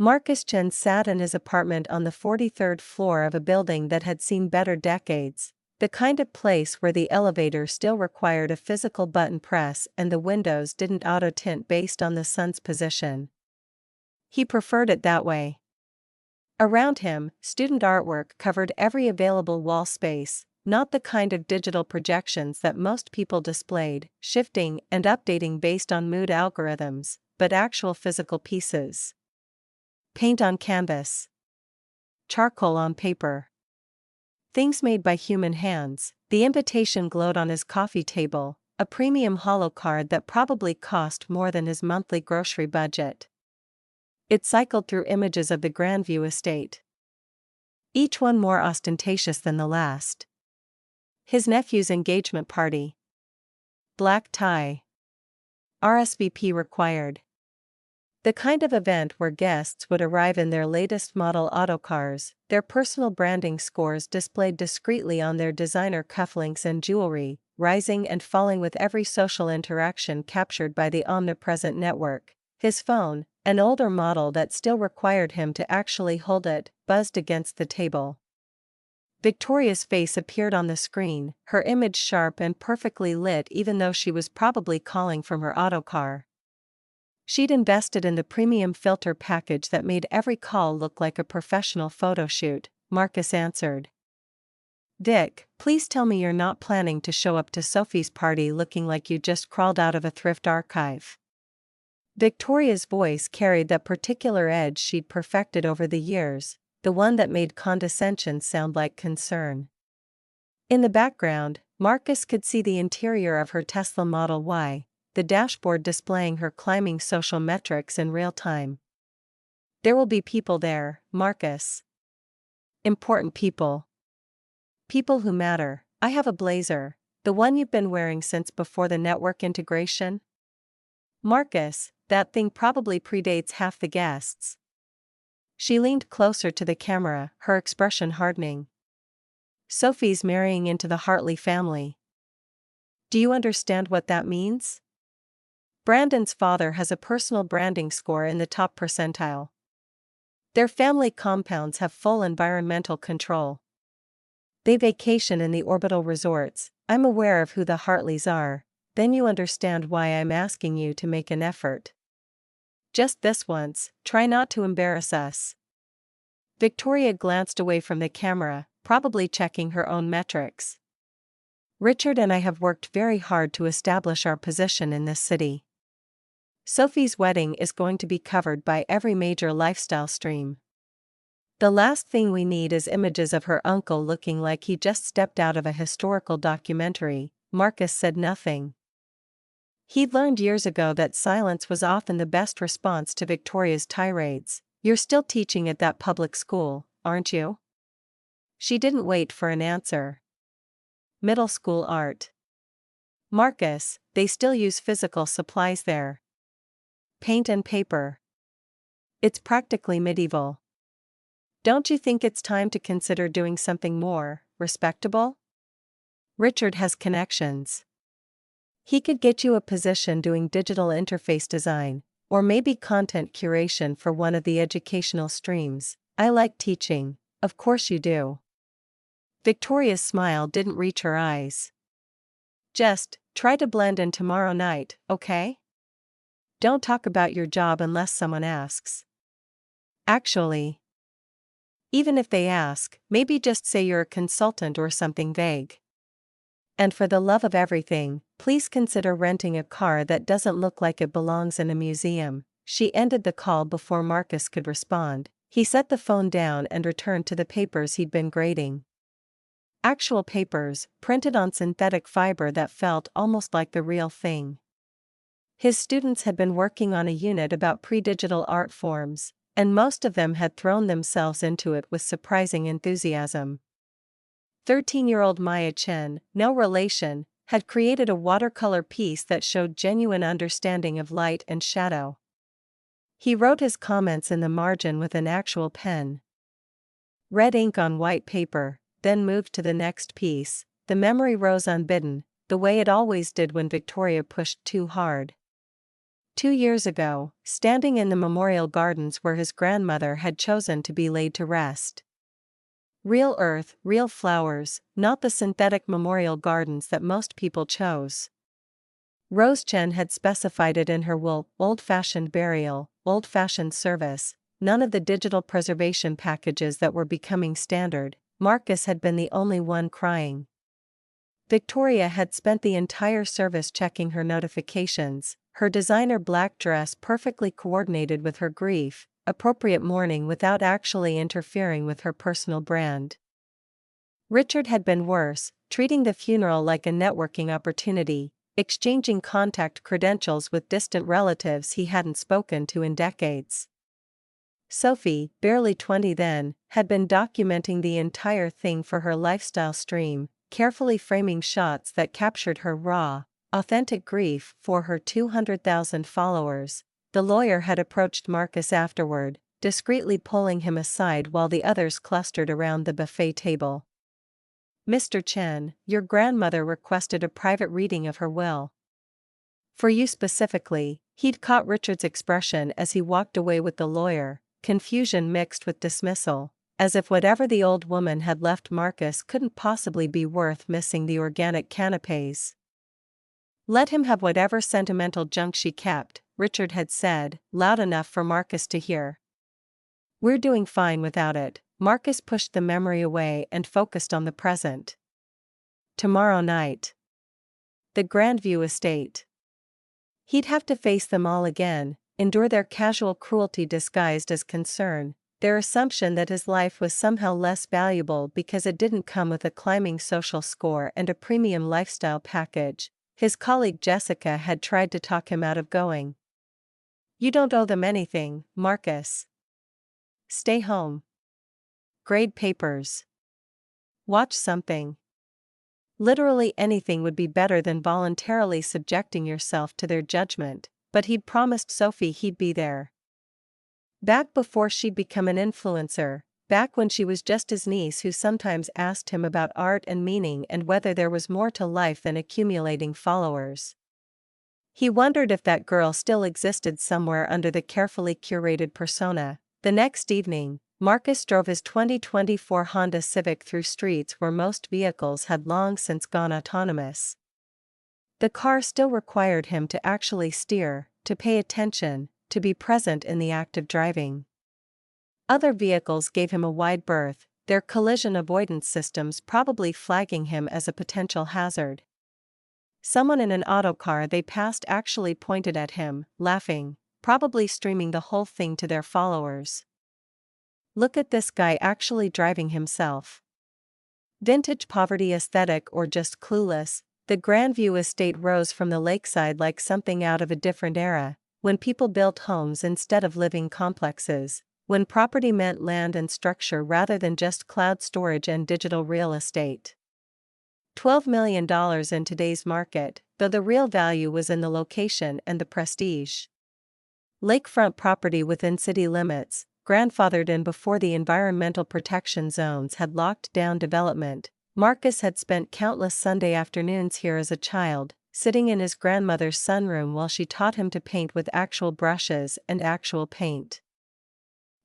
Marcus Chen sat in his apartment on the 43rd floor of a building that had seen better decades, the kind of place where the elevator still required a physical button press and the windows didn't auto-tint based on the sun's position. He preferred it that way. Around him, student artwork covered every available wall space, not the kind of digital projections that most people displayed, shifting and updating based on mood algorithms, but actual physical pieces. Paint on canvas. Charcoal on paper. Things made by human hands. The invitation glowed on his coffee table, a premium holo card that probably cost more than his monthly grocery budget. It cycled through images of the Grandview estate, each one more ostentatious than the last. His nephew's engagement party. Black tie. RSVP required. The kind of event where guests would arrive in their latest model autocars, their personal branding scores displayed discreetly on their designer cufflinks and jewelry, rising and falling with every social interaction captured by the omnipresent network. His phone, an older model that still required him to actually hold it, buzzed against the table. Victoria's face appeared on the screen, her image sharp and perfectly lit even though she was probably calling from her autocar. She'd invested in the premium filter package that made every call look like a professional photo shoot. Marcus answered. Dick, please tell me you're not planning to show up to Sophie's party looking like you just crawled out of a thrift archive. Victoria's voice carried that particular edge she'd perfected over the years, the one that made condescension sound like concern. In the background, Marcus could see the interior of her Tesla Model Y, the dashboard displaying her climbing social metrics in real time. There will be people there, Marcus. Important people. People who matter. I have a blazer, the one you've been wearing since before the network integration. Marcus, that thing probably predates half the guests. She leaned closer to the camera, her expression hardening. Sophie's marrying into the Hartley family. Do you understand what that means? Brandon's father has a personal branding score in the top percentile. Their family compounds have full environmental control. They vacation in the orbital resorts. I'm aware of who the Hartleys are, then you understand why I'm asking you to make an effort. Just this once, try not to embarrass us. Victoria glanced away from the camera, probably checking her own metrics. Richard and I have worked very hard to establish our position in this city. Sophie's wedding is going to be covered by every major lifestyle stream. The last thing we need is images of her uncle looking like he just stepped out of a historical documentary. Marcus said nothing. He'd learned years ago that silence was often the best response to Victoria's tirades. You're still teaching at that public school, aren't you? She didn't wait for an answer. Middle school art. Marcus, they still use physical supplies there. Paint and paper. It's practically medieval. Don't you think it's time to consider doing something more respectable? Richard has connections. He could get you a position doing digital interface design, or maybe content curation for one of the educational streams. I like teaching, of course you do. Victoria's smile didn't reach her eyes. Just try to blend in tomorrow night, okay? Don't talk about your job unless someone asks. Actually, even if they ask, maybe just say you're a consultant or something vague. And for the love of everything, please consider renting a car that doesn't look like it belongs in a museum. She ended the call before Marcus could respond. He set the phone down and returned to the papers he'd been grading. Actual papers, printed on synthetic fiber that felt almost like the real thing. His students had been working on a unit about pre-digital art forms, and most of them had thrown themselves into it with surprising enthusiasm. 13-year-old Maya Chen, no relation, had created a watercolor piece that showed genuine understanding of light and shadow. He wrote his comments in the margin with an actual pen. Red ink on white paper, then moved to the next piece. The memory rose unbidden, the way it always did when Victoria pushed too hard. 2 years ago, standing in the memorial gardens where his grandmother had chosen to be laid to rest. Real earth, real flowers, not the synthetic memorial gardens that most people chose. Rose Chen had specified it in her will: old-fashioned burial, old-fashioned service, none of the digital preservation packages that were becoming standard. Marcus had been the only one crying. Victoria had spent the entire service checking her notifications, her designer black dress perfectly coordinated with her grief, appropriate mourning without actually interfering with her personal brand. Richard had been worse, treating the funeral like a networking opportunity, exchanging contact credentials with distant relatives he hadn't spoken to in decades. Sophie, barely 20 then, had been documenting the entire thing for her lifestyle stream, carefully framing shots that captured her raw, authentic grief for her 200,000 followers. The lawyer had approached Marcus afterward, discreetly pulling him aside while the others clustered around the buffet table. "Mr. Chen, your grandmother requested a private reading of her will. For you specifically." He'd caught Richard's expression as he walked away with the lawyer, confusion mixed with dismissal, as if whatever the old woman had left Marcus couldn't possibly be worth missing the organic canapes. "Let him have whatever sentimental junk she kept," Richard had said, loud enough for Marcus to hear. "We're doing fine without it." Marcus pushed the memory away and focused on the present. Tomorrow night. The Grandview estate. He'd have to face them all again, endure their casual cruelty disguised as concern, their assumption that his life was somehow less valuable because it didn't come with a climbing social score and a premium lifestyle package. His colleague Jessica had tried to talk him out of going. "You don't owe them anything, Marcus. Stay home. Grade papers. Watch something. Literally anything would be better than voluntarily subjecting yourself to their judgment," but he'd promised Sophie he'd be there. Back before she'd become an influencer, back when she was just his niece who sometimes asked him about art and meaning and whether there was more to life than accumulating followers. He wondered if that girl still existed somewhere under the carefully curated persona. The next evening, Marcus drove his 2024 Honda Civic through streets where most vehicles had long since gone autonomous. The car still required him to actually steer, to pay attention, to be present in the act of driving. Other vehicles gave him a wide berth, their collision avoidance systems probably flagging him as a potential hazard. Someone in an autocar they passed actually pointed at him, laughing, probably streaming the whole thing to their followers. "Look at this guy actually driving himself." Vintage poverty aesthetic or just clueless, the Grandview estate rose from the lakeside like something out of a different era, when people built homes instead of living complexes, when property meant land and structure rather than just cloud storage and digital real estate. $12 million in today's market, though the real value was in the location and the prestige. Lakefront property within city limits, grandfathered in before the environmental protection zones had locked down development. Marcus had spent countless Sunday afternoons here as a child, sitting in his grandmother's sunroom while she taught him to paint with actual brushes and actual paint.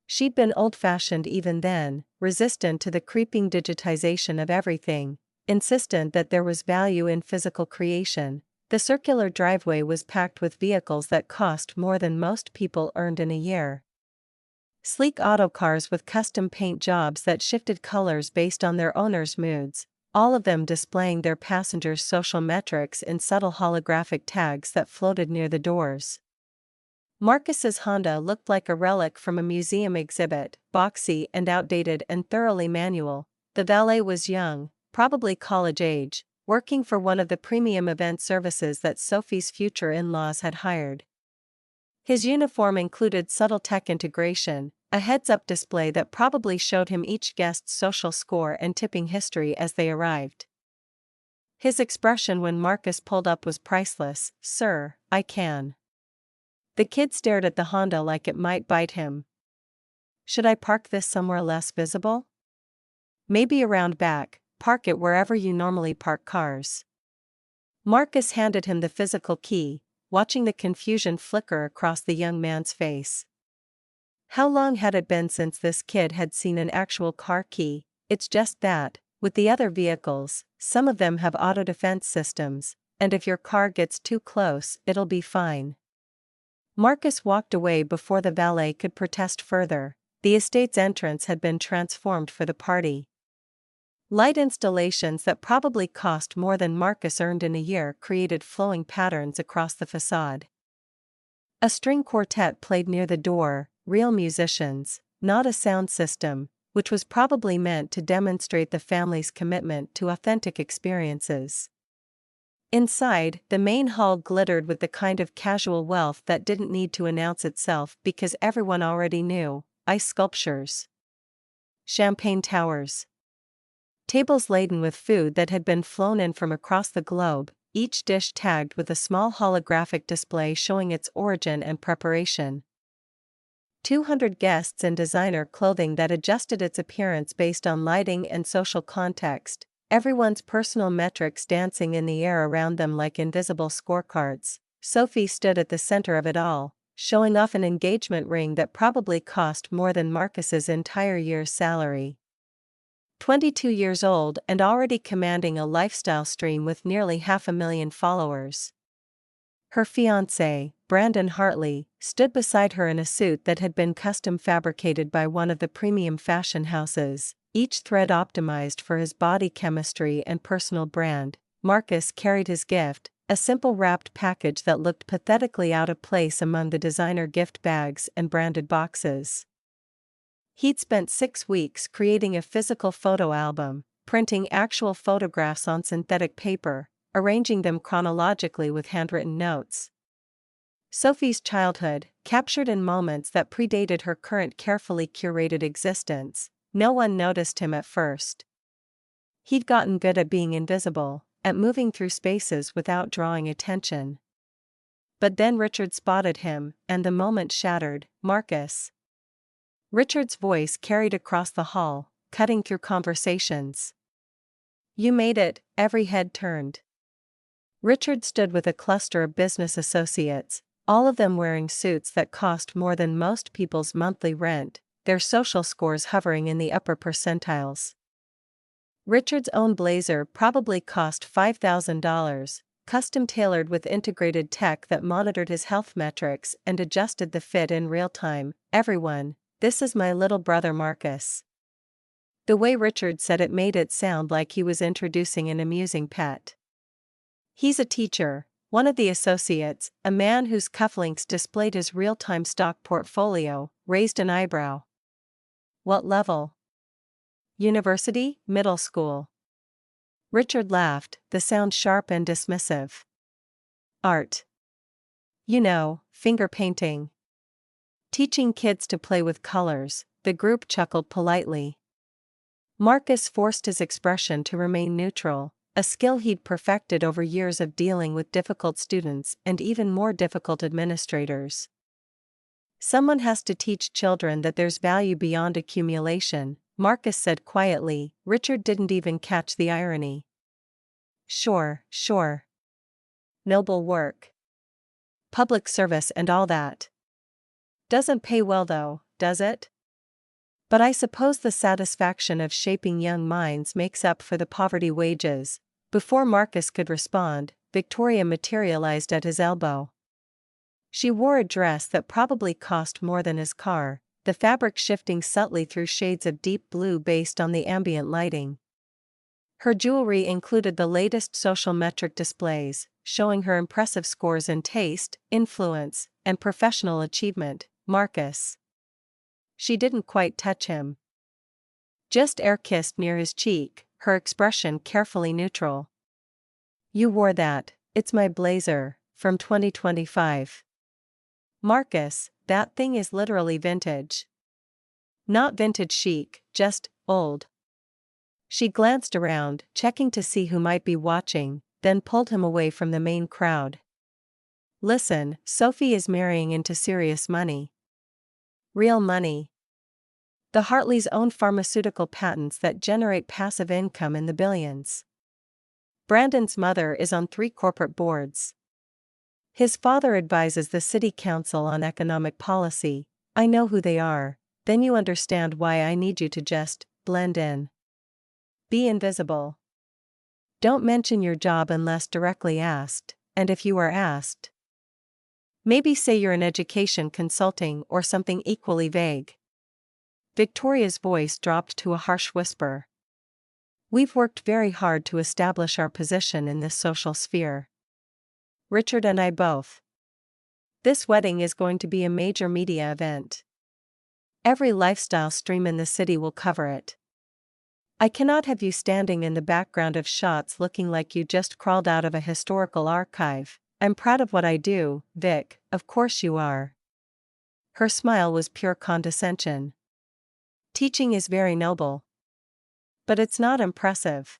She'd been old-fashioned even then, resistant to the creeping digitization of everything, insistent that there was value in physical creation. The circular driveway was packed with vehicles that cost more than most people earned in a year. Sleek autocars with custom paint jobs that shifted colors based on their owners' moods, all of them displaying their passengers' social metrics in subtle holographic tags that floated near the doors. Marcus's Honda looked like a relic from a museum exhibit, boxy and outdated and thoroughly manual. The valet was young, probably college age, working for one of the premium event services that Sophie's future in-laws had hired. His uniform included subtle tech integration, a heads-up display that probably showed him each guest's social score and tipping history as they arrived. His expression when Marcus pulled up was priceless. "Sir, I can." The kid stared at the Honda like it might bite him. "Should I park this somewhere less visible?" "Maybe around back, park it wherever you normally park cars." Marcus handed him the physical key, watching the confusion flicker across the young man's face. How long had it been since this kid had seen an actual car key? It's just that, with the other vehicles, some of them have auto-defense systems, and if your car gets too close, it'll be fine. Marcus walked away before the valet could protest further. The estate's entrance had been transformed for the party. Light installations that probably cost more than Marcus earned in a year created flowing patterns across the facade. A string quartet played near the door, real musicians, not a sound system, which was probably meant to demonstrate the family's commitment to authentic experiences. Inside, the main hall glittered with the kind of casual wealth that didn't need to announce itself because everyone already knew: ice sculptures, champagne towers, tables laden with food that had been flown in from across the globe, each dish tagged with a small holographic display showing its origin and preparation. 200 guests in designer clothing that adjusted its appearance based on lighting and social context, everyone's personal metrics dancing in the air around them like invisible scorecards. Sophie stood at the center of it all, showing off an engagement ring that probably cost more than Marcus's entire year's salary. 22 years old and already commanding a lifestyle stream with nearly 500,000 followers. Her fiancé, Brandon Hartley, stood beside her in a suit that had been custom fabricated by one of the premium fashion houses, each thread optimized for his body chemistry and personal brand. Marcus carried his gift, a simple wrapped package that looked pathetically out of place among the designer gift bags and branded boxes. He'd spent 6 weeks creating a physical photo album, printing actual photographs on synthetic paper, arranging them chronologically with handwritten notes. Sophie's childhood, captured in moments that predated her current carefully curated existence. No one noticed him at first. He'd gotten good at being invisible, at moving through spaces without drawing attention. But then Richard spotted him, and the moment shattered. "Marcus." Richard's voice carried across the hall, cutting through conversations. "You made it." Every head turned. Richard stood with a cluster of business associates, all of them wearing suits that cost more than most people's monthly rent, their social scores hovering in the upper percentiles. Richard's own blazer probably cost $5,000, custom-tailored with integrated tech that monitored his health metrics and adjusted the fit in real time. "Everyone, this is my little brother Marcus." The way Richard said it made it sound like he was introducing an amusing pet. "He's a teacher," one of the associates, a man whose cufflinks displayed his real-time stock portfolio, raised an eyebrow. "What level?" "University, middle school." Richard laughed, the sound sharp and dismissive. "Art. You know, finger painting. Teaching kids to play with colors." The group chuckled politely. Marcus forced his expression to remain neutral, a skill he'd perfected over years of dealing with difficult students and even more difficult administrators. "Someone has to teach children that there's value beyond accumulation," Marcus said quietly. Richard didn't even catch the irony. Sure. Noble work. Public service and all that. Doesn't pay well though, does it? But I suppose the satisfaction of shaping young minds makes up for the poverty wages." Before Marcus could respond, Victoria materialized at his elbow. She wore a dress that probably cost more than his car, the fabric shifting subtly through shades of deep blue based on the ambient lighting. Her jewelry included the latest social metric displays, showing her impressive scores in taste, influence, and professional achievement. "Marcus." She didn't quite touch him. Just air-kissed near his cheek, her expression carefully neutral. "You wore that." "It's my blazer, from 2025. "Marcus, that thing is literally vintage." "Not vintage chic, just old." She glanced around, checking to see who might be watching, then pulled him away from the main crowd. "Listen, Sophie is marrying into serious money. Real money. The Hartleys own pharmaceutical patents that generate passive income in the billions. Brandon's mother is on 3 corporate boards. His father advises the city council on economic policy. I know who they are. Then you understand why I need you to just blend in. Be invisible. Don't mention your job unless directly asked, and if you are asked, maybe say you're in education consulting or something equally vague. Victoria's voice dropped to a harsh whisper. We've worked very hard to establish our position in this social sphere. Richard and I both. This wedding is going to be a major media event. Every lifestyle stream in the city will cover it. I cannot have you standing in the background of shots looking like you just crawled out of a historical archive. I'm proud of what I do, Vic, of course you are. Her smile was pure condescension. Teaching is very noble. But it's not impressive.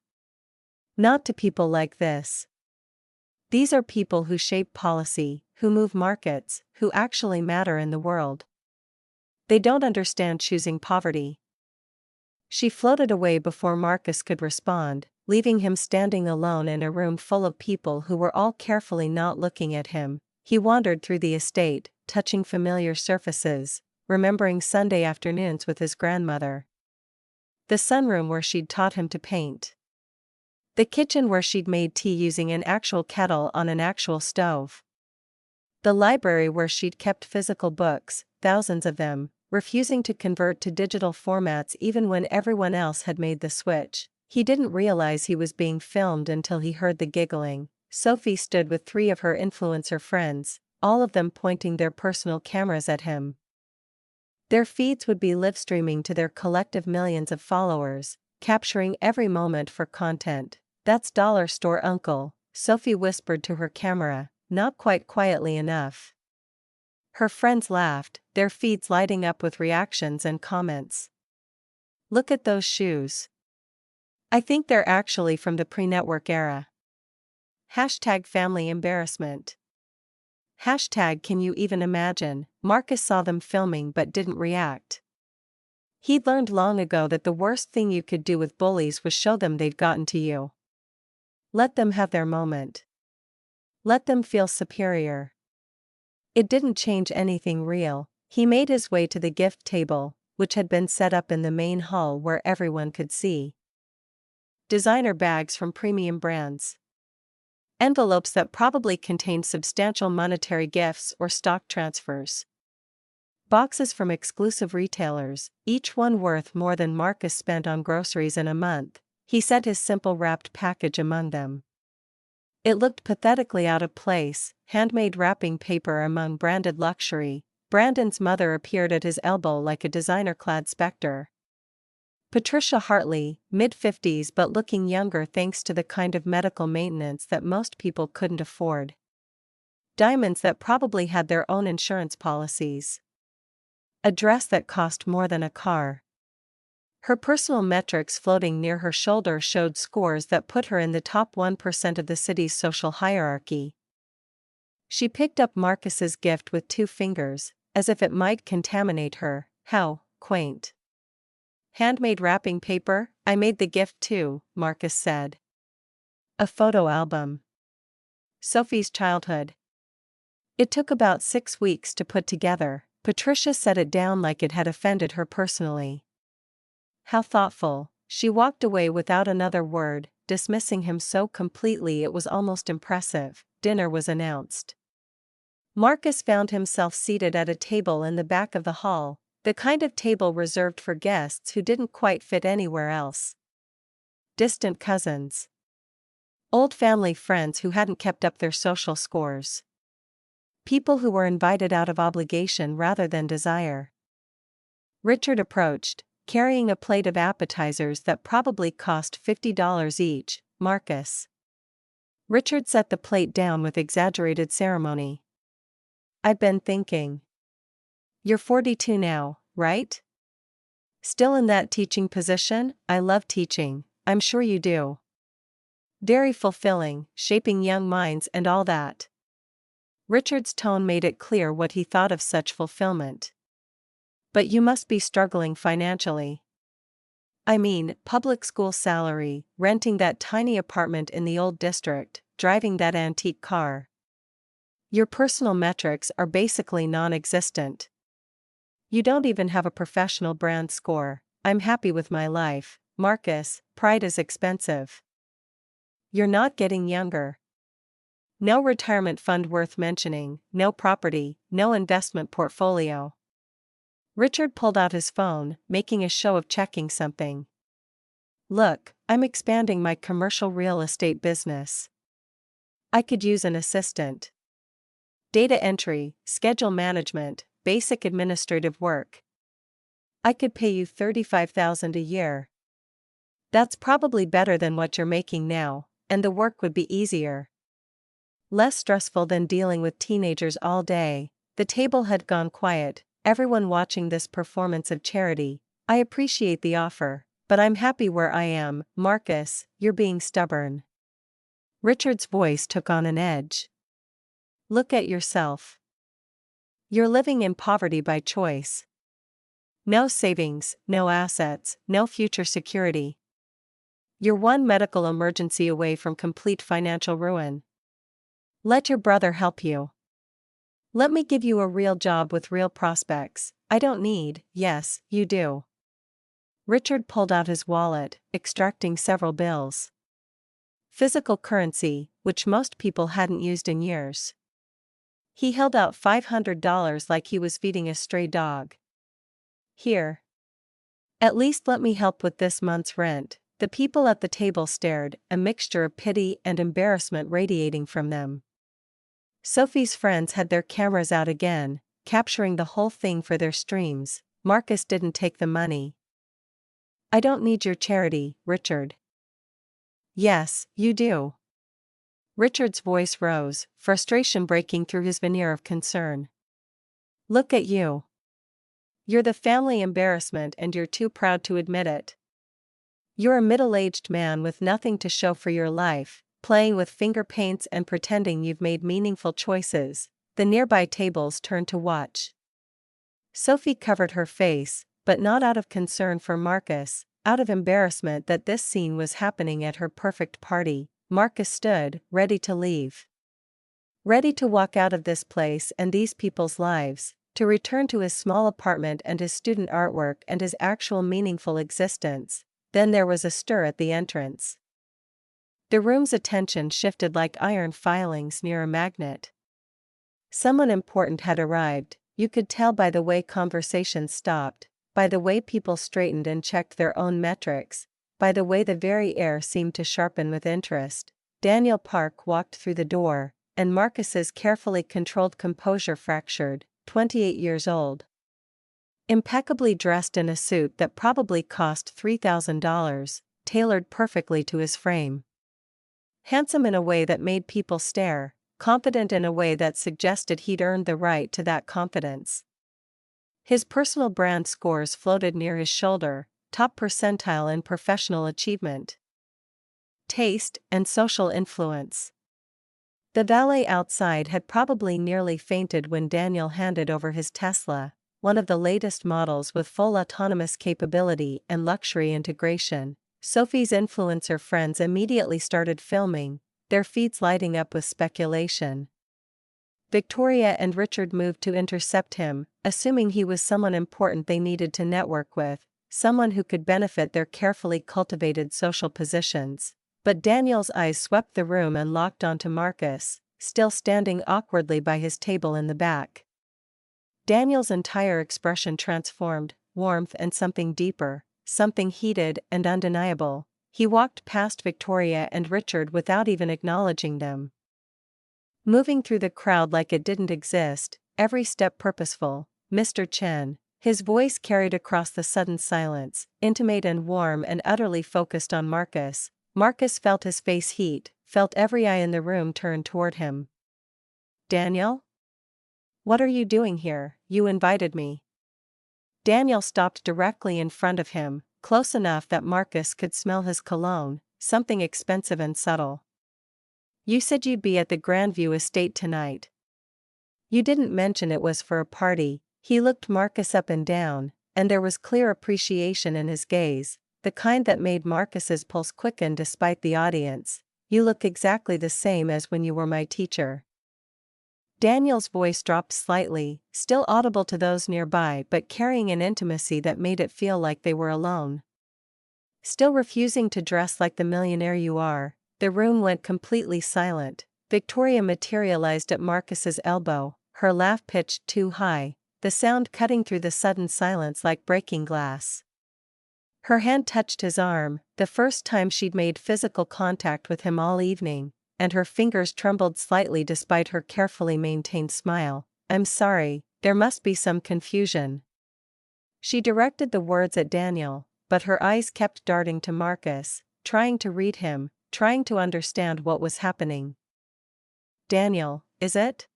Not to people like this. These are people who shape policy, who move markets, who actually matter in the world. They don't understand choosing poverty. She floated away before Marcus could respond, leaving him standing alone in a room full of people who were all carefully not looking at him. He wandered through the estate, touching familiar surfaces, remembering Sunday afternoons with his grandmother. The sunroom where she'd taught him to paint. The kitchen where she'd made tea using an actual kettle on an actual stove. The library where she'd kept physical books, thousands of them, refusing to convert to digital formats even when everyone else had made the switch. He didn't realize he was being filmed until he heard the giggling. Sophie stood with 3 of her influencer friends, all of them pointing their personal cameras at him. Their feeds would be live streaming to their collective millions of followers, capturing every moment for content. That's dollar store uncle, Sophie whispered to her camera, not quite quietly enough. Her friends laughed, their feeds lighting up with reactions and comments. Look at those shoes. I think they're actually from the pre-network era. Hashtag family embarrassment. Hashtag can you even imagine. Marcus saw them filming but didn't react. He'd learned long ago that the worst thing you could do with bullies was show them they'd gotten to you. Let them have their moment. Let them feel superior. It didn't change anything real. He made his way to the gift table, which had been set up in the main hall where everyone could see. Designer bags from premium brands. Envelopes that probably contained substantial monetary gifts or stock transfers. Boxes from exclusive retailers, each one worth more than Marcus spent on groceries in a month. He set his simple wrapped package among them. It looked pathetically out of place, handmade wrapping paper among branded luxury. Brandon's mother appeared at his elbow like a designer-clad specter. Patricia Hartley, mid-50s but looking younger thanks to the kind of medical maintenance that most people couldn't afford. Diamonds that probably had their own insurance policies. A dress that cost more than a car. Her personal metrics floating near her shoulder showed scores that put her in the top 1% of the city's social hierarchy. She picked up Marcus's gift with 2 fingers, as if it might contaminate her. How quaint. Handmade wrapping paper, I made the gift too, Marcus said. A photo album. Sophie's childhood. It took about 6 weeks to put together. Patricia set it down like it had offended her personally. How thoughtful. She walked away without another word, dismissing him so completely it was almost impressive. Dinner was announced. Marcus found himself seated at a table in the back of the hall, the kind of table reserved for guests who didn't quite fit anywhere else. Distant cousins. Old family friends who hadn't kept up their social scores. People who were invited out of obligation rather than desire. Richard approached, carrying a plate of appetizers that probably cost $50 each. Marcus. Richard set the plate down with exaggerated ceremony. I've been thinking. You're 42 now, right? Still in that teaching position? I love teaching, I'm sure you do. Very fulfilling, shaping young minds and all that. Richard's tone made it clear what he thought of such fulfillment. But you must be struggling financially. I mean, public school salary, renting that tiny apartment in the old district, driving that antique car. Your personal metrics are basically non-existent. You don't even have a professional brand score. I'm happy with my life, Marcus, pride is expensive. You're not getting younger. No retirement fund worth mentioning, no property, no investment portfolio. Richard pulled out his phone, making a show of checking something. Look, I'm expanding my commercial real estate business. I could use an assistant. Data entry, schedule management, basic administrative work. I could pay you $35,000 a year. That's probably better than what you're making now, and the work would be easier. Less stressful than dealing with teenagers all day. The table had gone quiet, everyone watching this performance of charity. I appreciate the offer, but I'm happy where I am, Marcus, you're being stubborn. Richard's voice took on an edge. Look at yourself. You're living in poverty by choice. No savings, no assets, no future security. You're one medical emergency away from complete financial ruin. Let your brother help you. Let me give you a real job with real prospects. I don't need, yes, you do. Richard pulled out his wallet, extracting several bills. Physical currency, which most people hadn't used in years. He held out $500 like he was feeding a stray dog. Here. At least let me help with this month's rent. The people at the table stared, a mixture of pity and embarrassment radiating from them. Sophie's friends had their cameras out again, capturing the whole thing for their streams. Marcus didn't take the money. I don't need your charity, Richard. Yes, you do. Richard's voice rose, frustration breaking through his veneer of concern. Look at you. You're the family embarrassment and you're too proud to admit it. You're a middle-aged man with nothing to show for your life, playing with finger paints and pretending you've made meaningful choices. The nearby tables turned to watch. Sophie covered her face, but not out of concern for Marcus, out of embarrassment that this scene was happening at her perfect party. Marcus stood, ready to leave. Ready to walk out of this place and these people's lives, to return to his small apartment and his student artwork and his actual meaningful existence. Then there was a stir at the entrance. The room's attention shifted like iron filings near a magnet. Someone important had arrived. You could tell by the way conversations stopped, by the way people straightened and checked their own metrics, by the way the very air seemed to sharpen with interest. Daniel Park walked through the door, and Marcus's carefully controlled composure fractured. 28 years old. Impeccably dressed in a suit that probably cost $3,000, tailored perfectly to his frame. Handsome in a way that made people stare, confident in a way that suggested he'd earned the right to that confidence. His personal brand scores floated near his shoulder, top percentile in professional achievement, taste, and social influence. The valet outside had probably nearly fainted when Daniel handed over his Tesla, one of the latest models with full autonomous capability and luxury integration. Sophie's influencer friends immediately started filming, their feeds lighting up with speculation. Victoria and Richard moved to intercept him, assuming he was someone important they needed to network with, someone who could benefit their carefully cultivated social positions. But Daniel's eyes swept the room and locked onto Marcus, still standing awkwardly by his table in the back. Daniel's entire expression transformed, warmth and something deeper, something heated and undeniable. He walked past Victoria and Richard without even acknowledging them. Moving through the crowd like it didn't exist, every step purposeful. Mr. Chen, his voice carried across the sudden silence, intimate and warm and utterly focused on Marcus. Marcus felt his face heat, felt every eye in the room turn toward him. Daniel? What are you doing here? You invited me. Daniel stopped directly in front of him, close enough that Marcus could smell his cologne, something expensive and subtle. You said you'd be at the Grandview estate tonight. You didn't mention it was for a party. He looked Marcus up and down, and there was clear appreciation in his gaze, the kind that made Marcus's pulse quicken despite the audience. You look exactly the same as when you were my teacher. Daniel's voice dropped slightly, still audible to those nearby but carrying an intimacy that made it feel like they were alone. Still refusing to dress like the millionaire you are, the room went completely silent. Victoria materialized at Marcus's elbow, her laugh pitched too high, the sound cutting through the sudden silence like breaking glass. Her hand touched his arm, the first time she'd made physical contact with him all evening, and her fingers trembled slightly despite her carefully maintained smile. "I'm sorry, there must be some confusion." She directed the words at Daniel, but her eyes kept darting to Marcus, trying to read him, trying to understand what was happening. "Daniel, is it?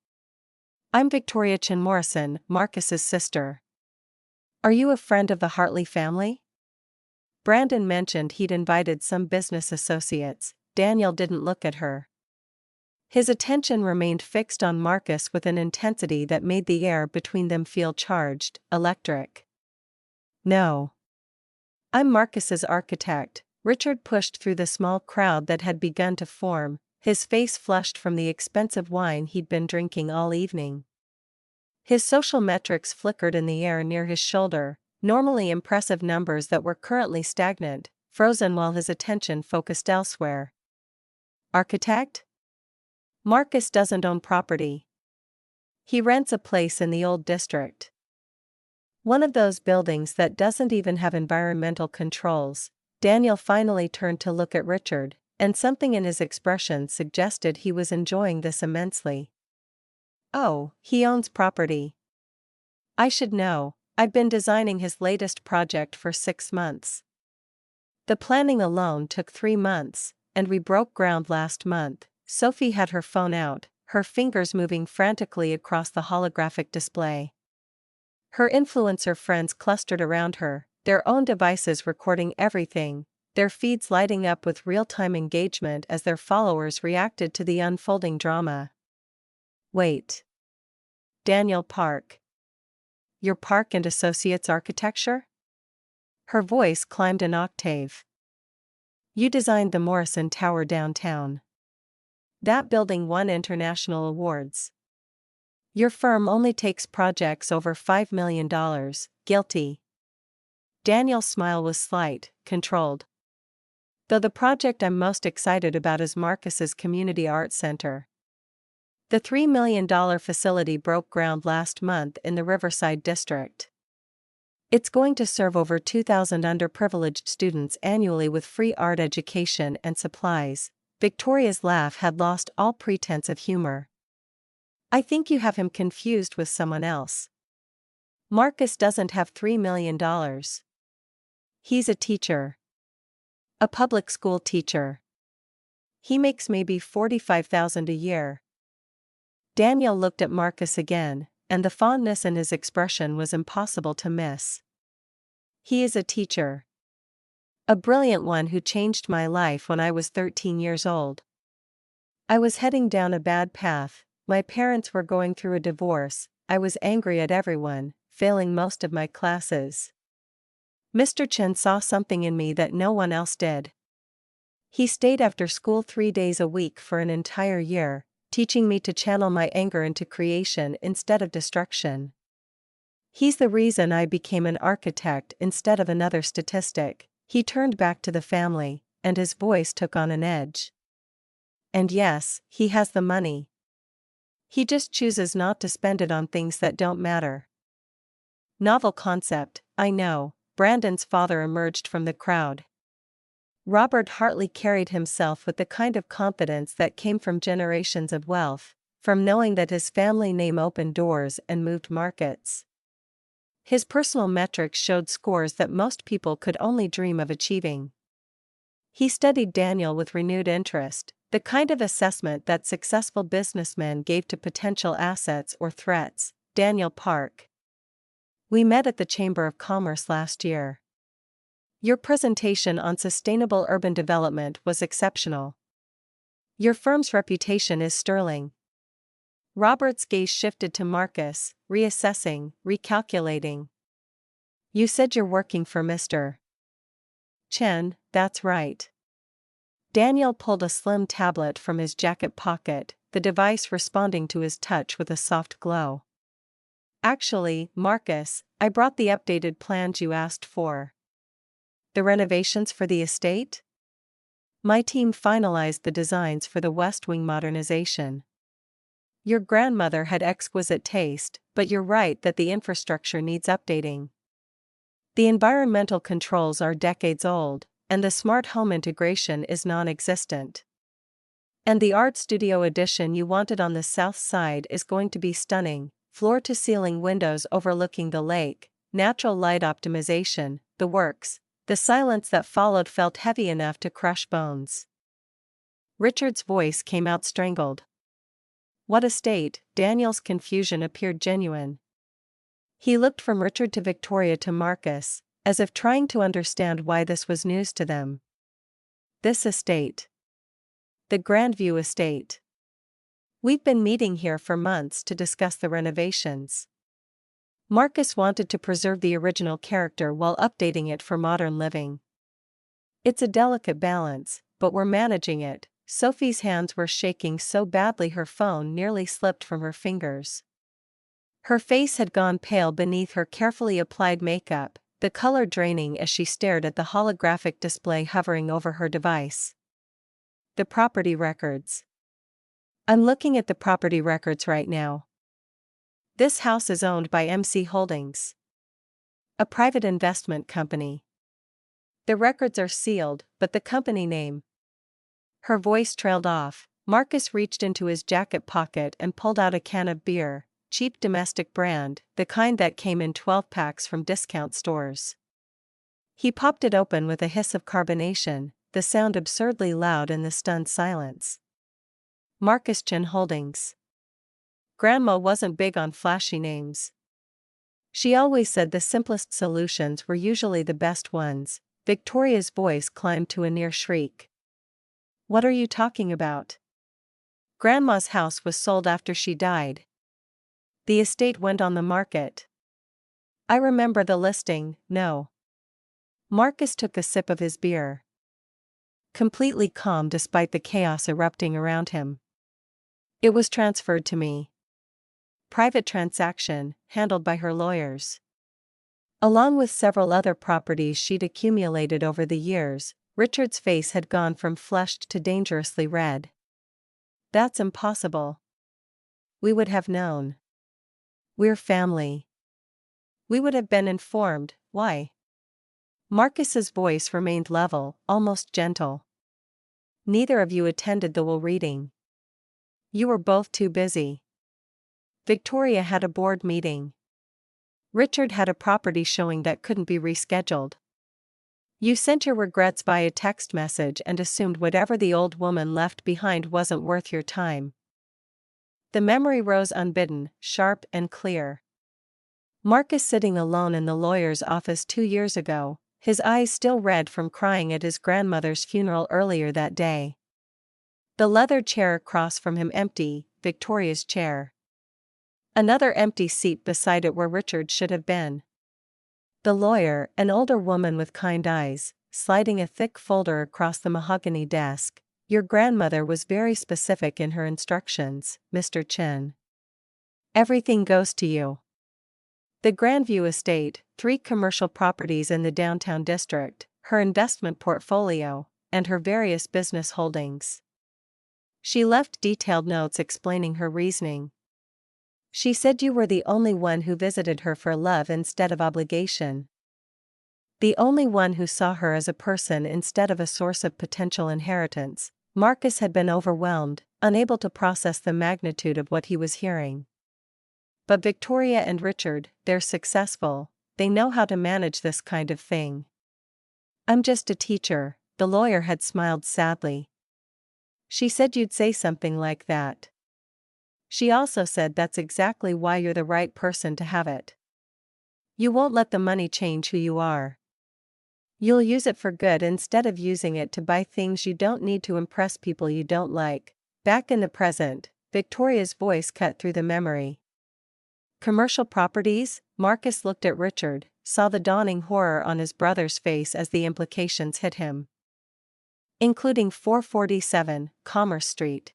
I'm Victoria Chin Morrison, Marcus's sister. Are you a friend of the Hartley family?" Brandon mentioned he'd invited some business associates. Daniel didn't look at her. His attention remained fixed on Marcus with an intensity that made the air between them feel charged, electric. "No. I'm Marcus's architect." Richard pushed through the small crowd that had begun to form, his face flushed from the expensive wine he'd been drinking all evening. His social metrics flickered in the air near his shoulder, normally impressive numbers that were currently stagnant, frozen while his attention focused elsewhere. "Architect? Marcus doesn't own property. He rents a place in the old district. One of those buildings that doesn't even have environmental controls." Daniel finally turned to look at Richard, and something in his expression suggested he was enjoying this immensely. "Oh, he owns property. I should know, I've been designing his latest project for 6 months. The planning alone took 3 months, and we broke ground last month." Sophie had her phone out, her fingers moving frantically across the holographic display. Her influencer friends clustered around her, their own devices recording everything, their feeds lighting up with real-time engagement as their followers reacted to the unfolding drama. "Wait. Daniel Park. Your Park and Associates architecture?" Her voice climbed an octave. "You designed the Morrison Tower downtown. That building won international awards. Your firm only takes projects over $5 million, guilty." Daniel's smile was slight, controlled. "Though the project I'm most excited about is Marcus's Community Arts Center. The $3 million facility broke ground last month in the Riverside district. It's going to serve over 2,000 underprivileged students annually with free art education and supplies." Victoria's laugh had lost all pretense of humor. "I think you have him confused with someone else. Marcus doesn't have $3 million. He's a teacher. A public school teacher. He makes maybe $45,000 a year." Daniel looked at Marcus again, and the fondness in his expression was impossible to miss. "He is a teacher. A brilliant one who changed my life when I was 13 years old. I was heading down a bad path, my parents were going through a divorce, I was angry at everyone, failing most of my classes. Mr. Chen saw something in me that no one else did. He stayed after school 3 days a week for an entire year, teaching me to channel my anger into creation instead of destruction. He's the reason I became an architect instead of another statistic." He turned back to the family, and his voice took on an edge. "And yes, he has the money. He just chooses not to spend it on things that don't matter." "Novel concept, I know." Brandon's father emerged from the crowd. Robert Hartley carried himself with the kind of confidence that came from generations of wealth, from knowing that his family name opened doors and moved markets. His personal metrics showed scores that most people could only dream of achieving. He studied Daniel with renewed interest, the kind of assessment that successful businessmen gave to potential assets or threats. "Daniel Park. We met at the Chamber of Commerce last year. Your presentation on sustainable urban development was exceptional. Your firm's reputation is sterling." Robert's gaze shifted to Marcus, reassessing, recalculating. "You said you're working for Mr. Chen." "That's right." Daniel pulled a slim tablet from his jacket pocket, the device responding to his touch with a soft glow. "Actually, Marcus, I brought the updated plans you asked for." "The renovations for the estate?" "My team finalized the designs for the West Wing modernization." "Your grandmother had exquisite taste, but you're right that the infrastructure needs updating. The environmental controls are decades old, and the smart home integration is non-existent. And the art studio addition you wanted on the south side is going to be stunning, floor-to-ceiling windows overlooking the lake, natural light optimization, the works." The silence that followed felt heavy enough to crush bones. Richard's voice came out strangled. "What estate?" Daniel's confusion appeared genuine. He looked from Richard to Victoria to Marcus, as if trying to understand why this was news to them. "This estate. The Grandview estate. We've been meeting here for months to discuss the renovations." Marcus wanted to preserve the original character while updating it for modern living. "It's a delicate balance, but we're managing it." Sophie's hands were shaking so badly her phone nearly slipped from her fingers. Her face had gone pale beneath her carefully applied makeup, the color draining as she stared at the holographic display hovering over her device. "The property records." "I'm looking at the property records right now. This house is owned by MC Holdings, a private investment company. The records are sealed, but the company name—" Her voice trailed off. Marcus reached into his jacket pocket and pulled out a can of beer, cheap domestic brand, the kind that came in 12 packs from discount stores. He popped it open with a hiss of carbonation, the sound absurdly loud in the stunned silence. "Marcus Chin Holdings." Grandma wasn't big on flashy names. She always said the simplest solutions were usually the best ones. Victoria's voice climbed to a near shriek. "What are you talking about? Grandma's house was sold after she died. The estate went on the market." "I remember the listing." "No." Marcus took a sip of his beer, completely calm despite the chaos erupting around him. "It was transferred to me. Private transaction, handled by her lawyers. Along with several other properties she'd accumulated over the years." Richard's face had gone from flushed to dangerously red. "That's impossible. We would have known. We're family. We would have been informed." "Why?" Marcus's voice remained level, almost gentle. "Neither of you attended the will reading. You were both too busy. Victoria had a board meeting. Richard had a property showing that couldn't be rescheduled. You sent your regrets via text message and assumed whatever the old woman left behind wasn't worth your time." The memory rose unbidden, sharp and clear. Marcus sitting alone in the lawyer's office 2 years ago, his eyes still red from crying at his grandmother's funeral earlier that day. The leather chair across from him empty, Victoria's chair. Another empty seat beside it where Richard should have been. The lawyer, an older woman with kind eyes, sliding a thick folder across the mahogany desk. "Your grandmother was very specific in her instructions, Mr. Chen. Everything goes to you. The Grandview estate, 3 commercial properties in the downtown district, her investment portfolio, and her various business holdings." She left detailed notes explaining her reasoning. "She said you were the only one who visited her for love instead of obligation. The only one who saw her as a person instead of a source of potential inheritance." Marcus had been overwhelmed, unable to process the magnitude of what he was hearing. "But Victoria and Richard, they're successful, they know how to manage this kind of thing." "I'm just a teacher," the lawyer had smiled sadly. "She said you'd say something like that. She also said that's exactly why you're the right person to have it. You won't let the money change who you are. You'll use it for good instead of using it to buy things you don't need to impress people you don't like." Back in the present, Victoria's voice cut through the memory. "Commercial properties?" Marcus looked at Richard, saw the dawning horror on his brother's face as the implications hit him. "Including 447, Commerce Street."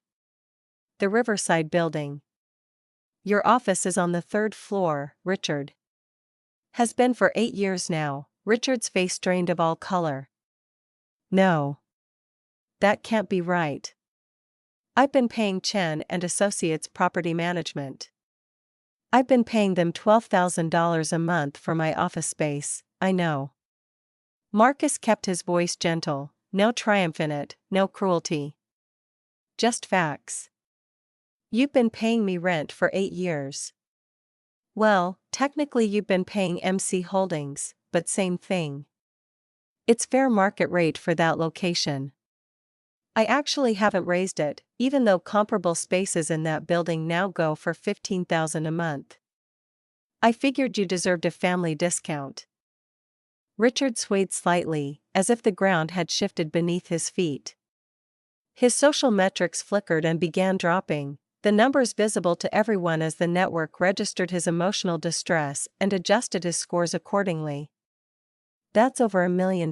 The Riverside building. Your office is on the third floor, Richard. Has been for 8 years now. Richard's face drained of all color. No. That can't be right. I've been paying Chen and Associates Property Management. I've been paying them $12,000 a month for my office space, I know. Marcus kept his voice gentle, no triumph in it, no cruelty. Just facts. You've been paying me rent for 8 years. Well, technically you've been paying MC Holdings, but same thing. It's fair market rate for that location. I actually haven't raised it, even though comparable spaces in that building now go for $15,000 a month. I figured you deserved a family discount. Richard swayed slightly, as if the ground had shifted beneath his feet. His social metrics flickered and began dropping, the numbers visible to everyone as the network registered his emotional distress and adjusted his scores accordingly. That's over $1 million.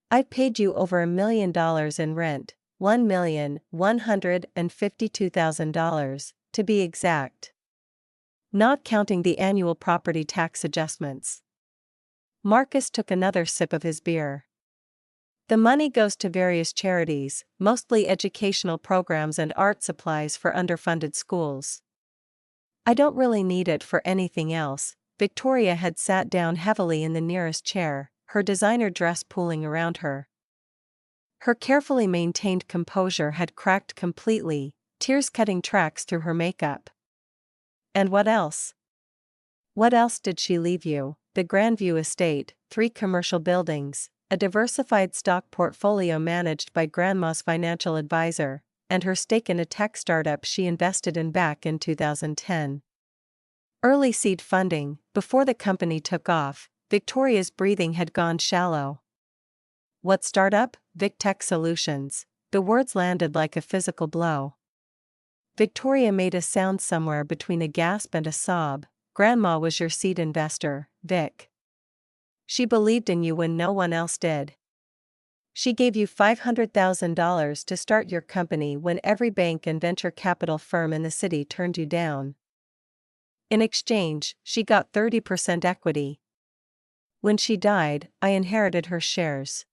I've paid you over $1 million in rent, $1,152,000, to be exact. Not counting the annual property tax adjustments. Marcus took another sip of his beer. The money goes to various charities, mostly educational programs and art supplies for underfunded schools. I don't really need it for anything else. Victoria had sat down heavily in the nearest chair, her designer dress pooling around her. Her carefully maintained composure had cracked completely, tears cutting tracks through her makeup. And what else? What else did she leave you? The Grandview estate, 3 commercial buildings, a diversified stock portfolio managed by Grandma's financial advisor, and her stake in a tech startup she invested in back in 2010. Early seed funding. Before the company took off, Victoria's breathing had gone shallow. What startup? Vic Tech Solutions. The words landed like a physical blow. Victoria made a sound somewhere between a gasp and a sob. Grandma was your seed investor, Vic. She believed in you when no one else did. She gave you $500,000 to start your company when every bank and venture capital firm in the city turned you down. In exchange, she got 30% equity. When she died, I inherited her shares.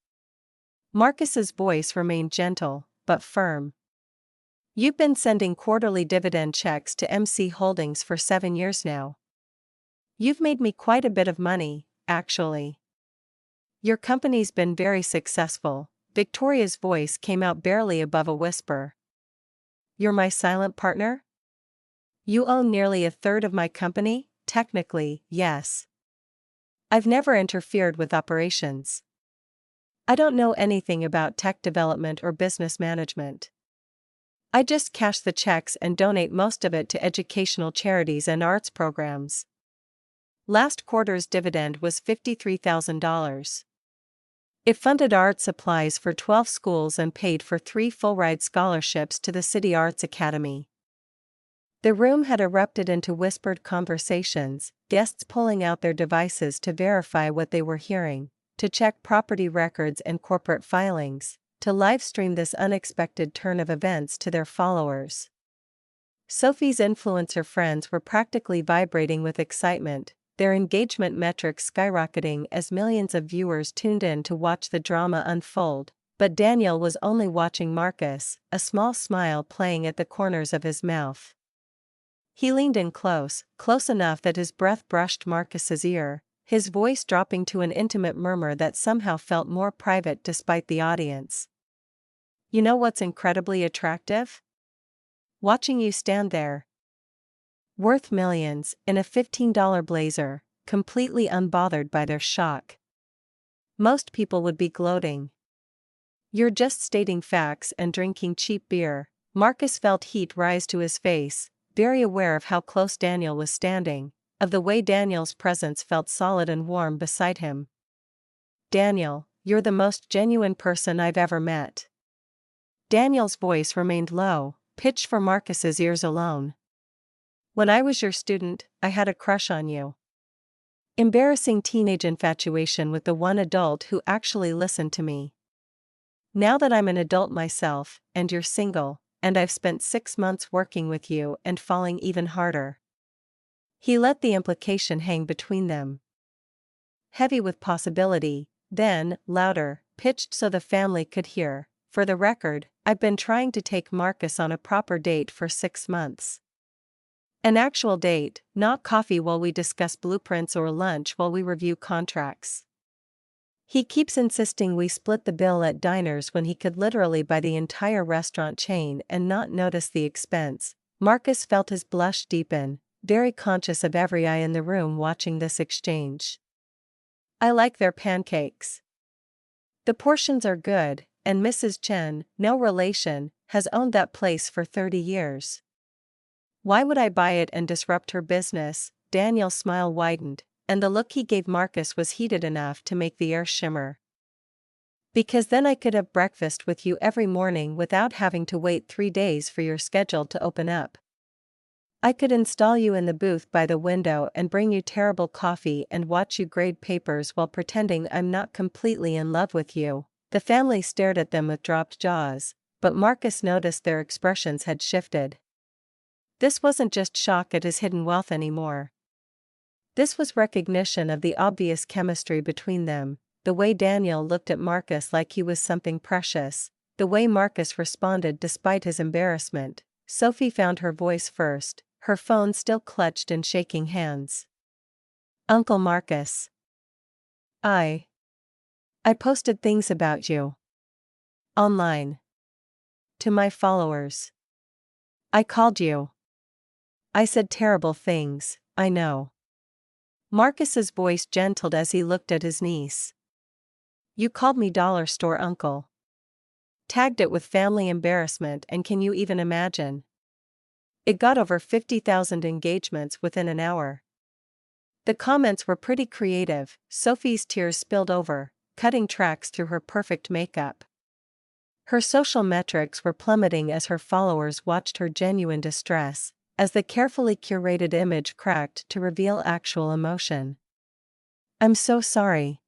Marcus's voice remained gentle, but firm. You've been sending quarterly dividend checks to MC Holdings for 7 years now. You've made me quite a bit of money, actually. Your company's been very successful. Victoria's voice came out barely above a whisper. You're my silent partner? You own nearly a third of my company? Technically, yes. I've never interfered with operations. I don't know anything about tech development or business management. I just cash the checks and donate most of it to educational charities and arts programs. Last quarter's dividend was $53,000. It funded art supplies for 12 schools and paid for 3 full-ride scholarships to the City Arts Academy. The room had erupted into whispered conversations, guests pulling out their devices to verify what they were hearing, to check property records and corporate filings, to live-stream this unexpected turn of events to their followers. Sophie's influencer friends were practically vibrating with excitement, their engagement metrics skyrocketing as millions of viewers tuned in to watch the drama unfold, but Daniel was only watching Marcus, a small smile playing at the corners of his mouth. He leaned in close enough that his breath brushed Marcus's ear, his voice dropping to an intimate murmur that somehow felt more private despite the audience. You know what's incredibly attractive? Watching you stand there. Worth millions, in a $15 blazer, completely unbothered by their shock. Most people would be gloating. You're just stating facts and drinking cheap beer. Marcus felt heat rise to his face, very aware of how close Daniel was standing, of the way Daniel's presence felt solid and warm beside him. Daniel, you're the most genuine person I've ever met. Daniel's voice remained low, pitched for Marcus's ears alone. When I was your student, I had a crush on you. Embarrassing teenage infatuation with the one adult who actually listened to me. Now that I'm an adult myself, and you're single, and I've spent 6 months working with you and falling even harder." He let the implication hang between them. Heavy with possibility, then, louder, pitched so the family could hear. "For the record, I've been trying to take Marcus on a proper date for 6 months. An actual date, not coffee while we discuss blueprints or lunch while we review contracts. He keeps insisting we split the bill at diners when he could literally buy the entire restaurant chain and not notice the expense." Marcus felt his blush deepen, very conscious of every eye in the room watching this exchange. "I like their pancakes. The portions are good, and Mrs. Chen, no relation, has owned that place for 30 years. Why would I buy it and disrupt her business?" Daniel's smile widened, and the look he gave Marcus was heated enough to make the air shimmer. "Because then I could have breakfast with you every morning without having to wait 3 days for your schedule to open up. I could install you in the booth by the window and bring you terrible coffee and watch you grade papers while pretending I'm not completely in love with you." The family stared at them with dropped jaws, but Marcus noticed their expressions had shifted. This wasn't just shock at his hidden wealth anymore. This was recognition of the obvious chemistry between them, the way Daniel looked at Marcus like he was something precious, the way Marcus responded despite his embarrassment. Sophie found her voice first, her phone still clutched in shaking hands. "Uncle Marcus. I posted things about you. Online. To my followers. I called you. I said terrible things, I know." Marcus's voice gentled as he looked at his niece. "You called me dollar store uncle. Tagged it with family embarrassment, and can you even imagine? It got over 50,000 engagements within an hour." The comments were pretty creative. Sophie's tears spilled over, cutting tracks through her perfect makeup. Her social metrics were plummeting as her followers watched her genuine distress, as the carefully curated image cracked to reveal actual emotion. "I'm so sorry.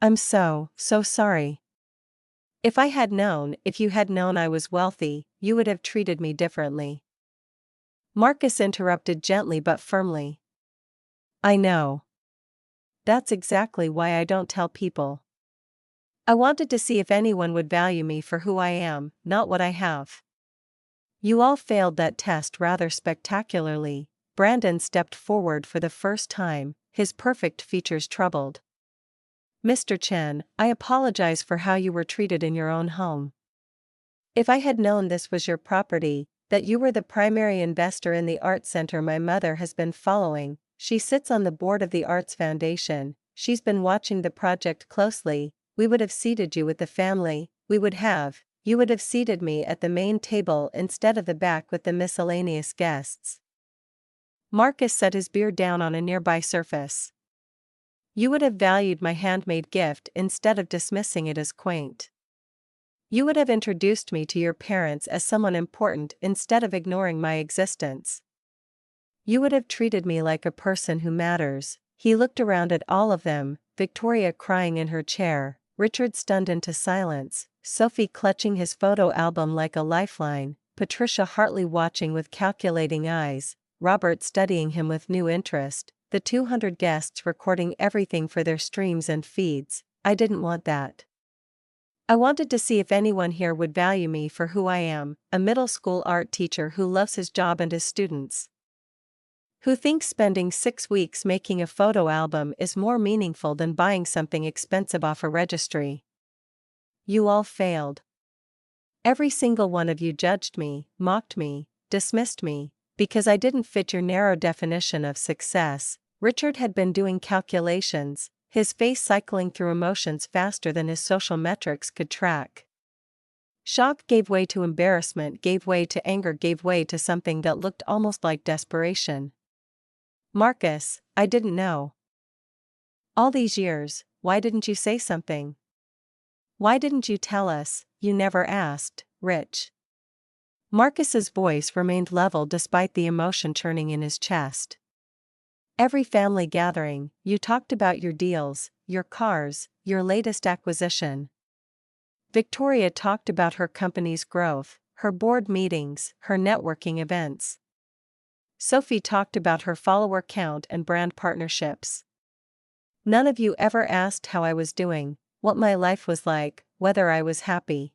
I'm so sorry. If you had known I was wealthy, you would have treated me differently." Marcus interrupted gently but firmly. "I know. That's exactly why I don't tell people. I wanted to see if anyone would value me for who I am, not what I have." "You all failed that test rather spectacularly." Brandon stepped forward for the first time, his perfect features troubled. "Mr. Chen, I apologize for how you were treated in your own home. If I had known this was your property, that you were the primary investor in the art center my mother has been following, she sits on the board of the Arts Foundation, she's been watching the project closely, we would have seated you with the family, you would have seated me at the main table instead of the back with the miscellaneous guests." Marcus set his beer down on a nearby surface. "You would have valued my handmade gift instead of dismissing it as quaint. You would have introduced me to your parents as someone important instead of ignoring my existence. You would have treated me like a person who matters." He looked around at all of them, Victoria crying in her chair, Richard stunned into silence, Sophie clutching his photo album like a lifeline, Patricia Hartley watching with calculating eyes, Robert studying him with new interest, the 200 guests recording everything for their streams and feeds. "I didn't want that. I wanted to see if anyone here would value me for who I am, a middle school art teacher who loves his job and his students. Who thinks spending 6 weeks making a photo album is more meaningful than buying something expensive off a registry. You all failed. Every single one of you judged me, mocked me, dismissed me, because I didn't fit your narrow definition of success." Richard had been doing calculations, his face cycling through emotions faster than his social metrics could track. Shock gave way to embarrassment, gave way to anger, gave way to something that looked almost like desperation. "Marcus, I didn't know. All these years, why didn't you say something? Why didn't you tell us? You never asked, Rich." Marcus's voice remained level despite the emotion churning in his chest. "Every family gathering, you talked about your deals, your cars, your latest acquisition. Victoria talked about her company's growth, her board meetings, her networking events. Sophie talked about her follower count and brand partnerships. None of you ever asked how I was doing, what my life was like, whether I was happy.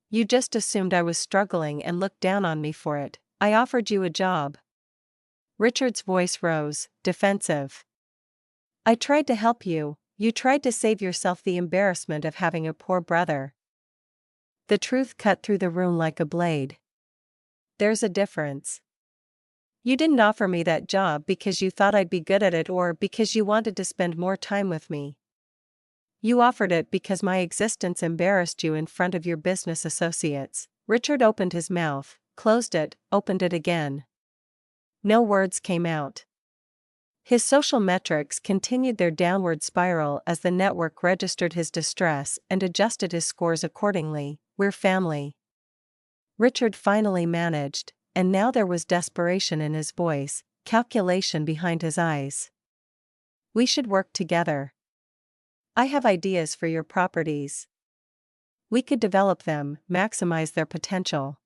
You just assumed I was struggling and looked down on me for it. I offered you a job. Richard's voice rose, defensive. I tried to help you, you tried to save yourself the embarrassment of having a poor brother. The truth cut through the room like a blade. There's a difference. You didn't offer me that job because you thought I'd be good at it or because you wanted to spend more time with me. You offered it because my existence embarrassed you in front of your business associates. Richard opened his mouth, closed it, opened it again. No words came out. His social metrics continued their downward spiral as the network registered his distress and adjusted his scores accordingly. We're family. Richard finally managed, and now there was desperation in his voice, calculation behind his eyes. We should work together. I have ideas for your properties. We could develop them, maximize their potential.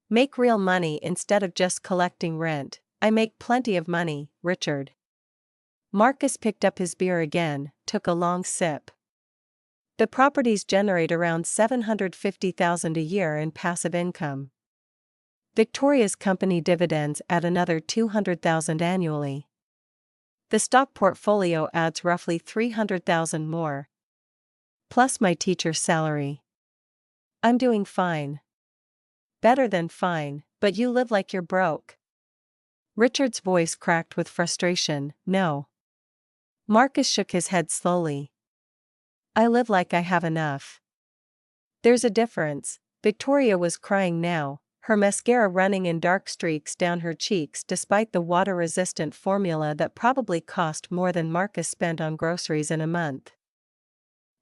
Make real money instead of just collecting rent. I make plenty of money, Richard. Marcus picked up his beer again, took a long sip. The properties generate around $750,000 a year in passive income. Victoria's company dividends add another $200,000 annually. The stock portfolio adds roughly $300,000 more. Plus my teacher's salary. I'm doing fine. Better than fine, but you live like you're broke. Richard's voice cracked with frustration. No. Marcus shook his head slowly. I live like I have enough. There's a difference. Victoria was crying now, her mascara running in dark streaks down her cheeks despite the water-resistant formula that probably cost more than Marcus spent on groceries in a month.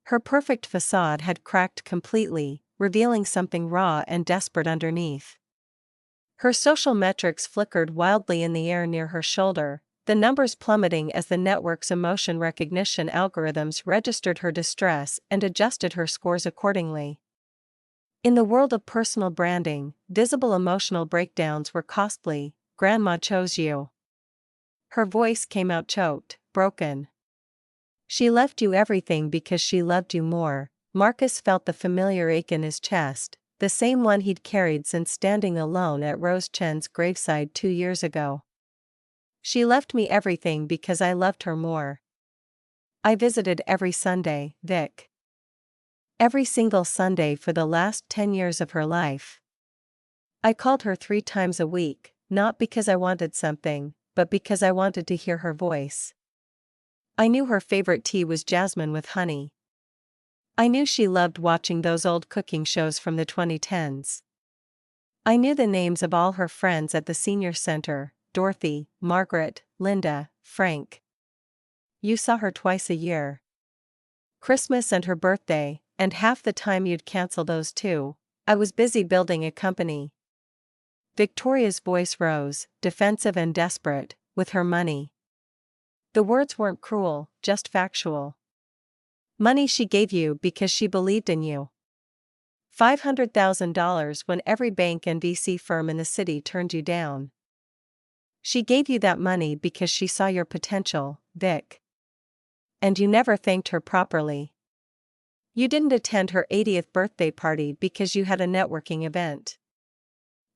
Her perfect facade had cracked completely, revealing something raw and desperate underneath. Her social metrics flickered wildly in the air near her shoulder, the numbers plummeting as the network's emotion recognition algorithms registered her distress and adjusted her scores accordingly. In the world of personal branding, visible emotional breakdowns were costly. Grandma chose you. Her voice came out choked, broken. She left you everything because she loved you more. Marcus felt the familiar ache in his chest, the same one he'd carried since standing alone at Rose Chen's graveside 2 years ago. She left me everything because I loved her more. I visited every Sunday, Vic. Every single Sunday for the last 10 years of her life. I called her 3 times a week, not because I wanted something, but because I wanted to hear her voice. I knew her favorite tea was jasmine with honey. I knew she loved watching those old cooking shows from the 2010s. I knew the names of all her friends at the senior center: Dorothy, Margaret, Linda, Frank. You saw her twice a year. Christmas and her birthday, and half the time you'd cancel those too. I was busy building a company. Victoria's voice rose, defensive and desperate, with her money. The words weren't cruel, just factual. Money she gave you because she believed in you. $500,000 when every bank and VC firm in the city turned you down. She gave you that money because she saw your potential, Vic. And you never thanked her properly. You didn't attend her 80th birthday party because you had a networking event.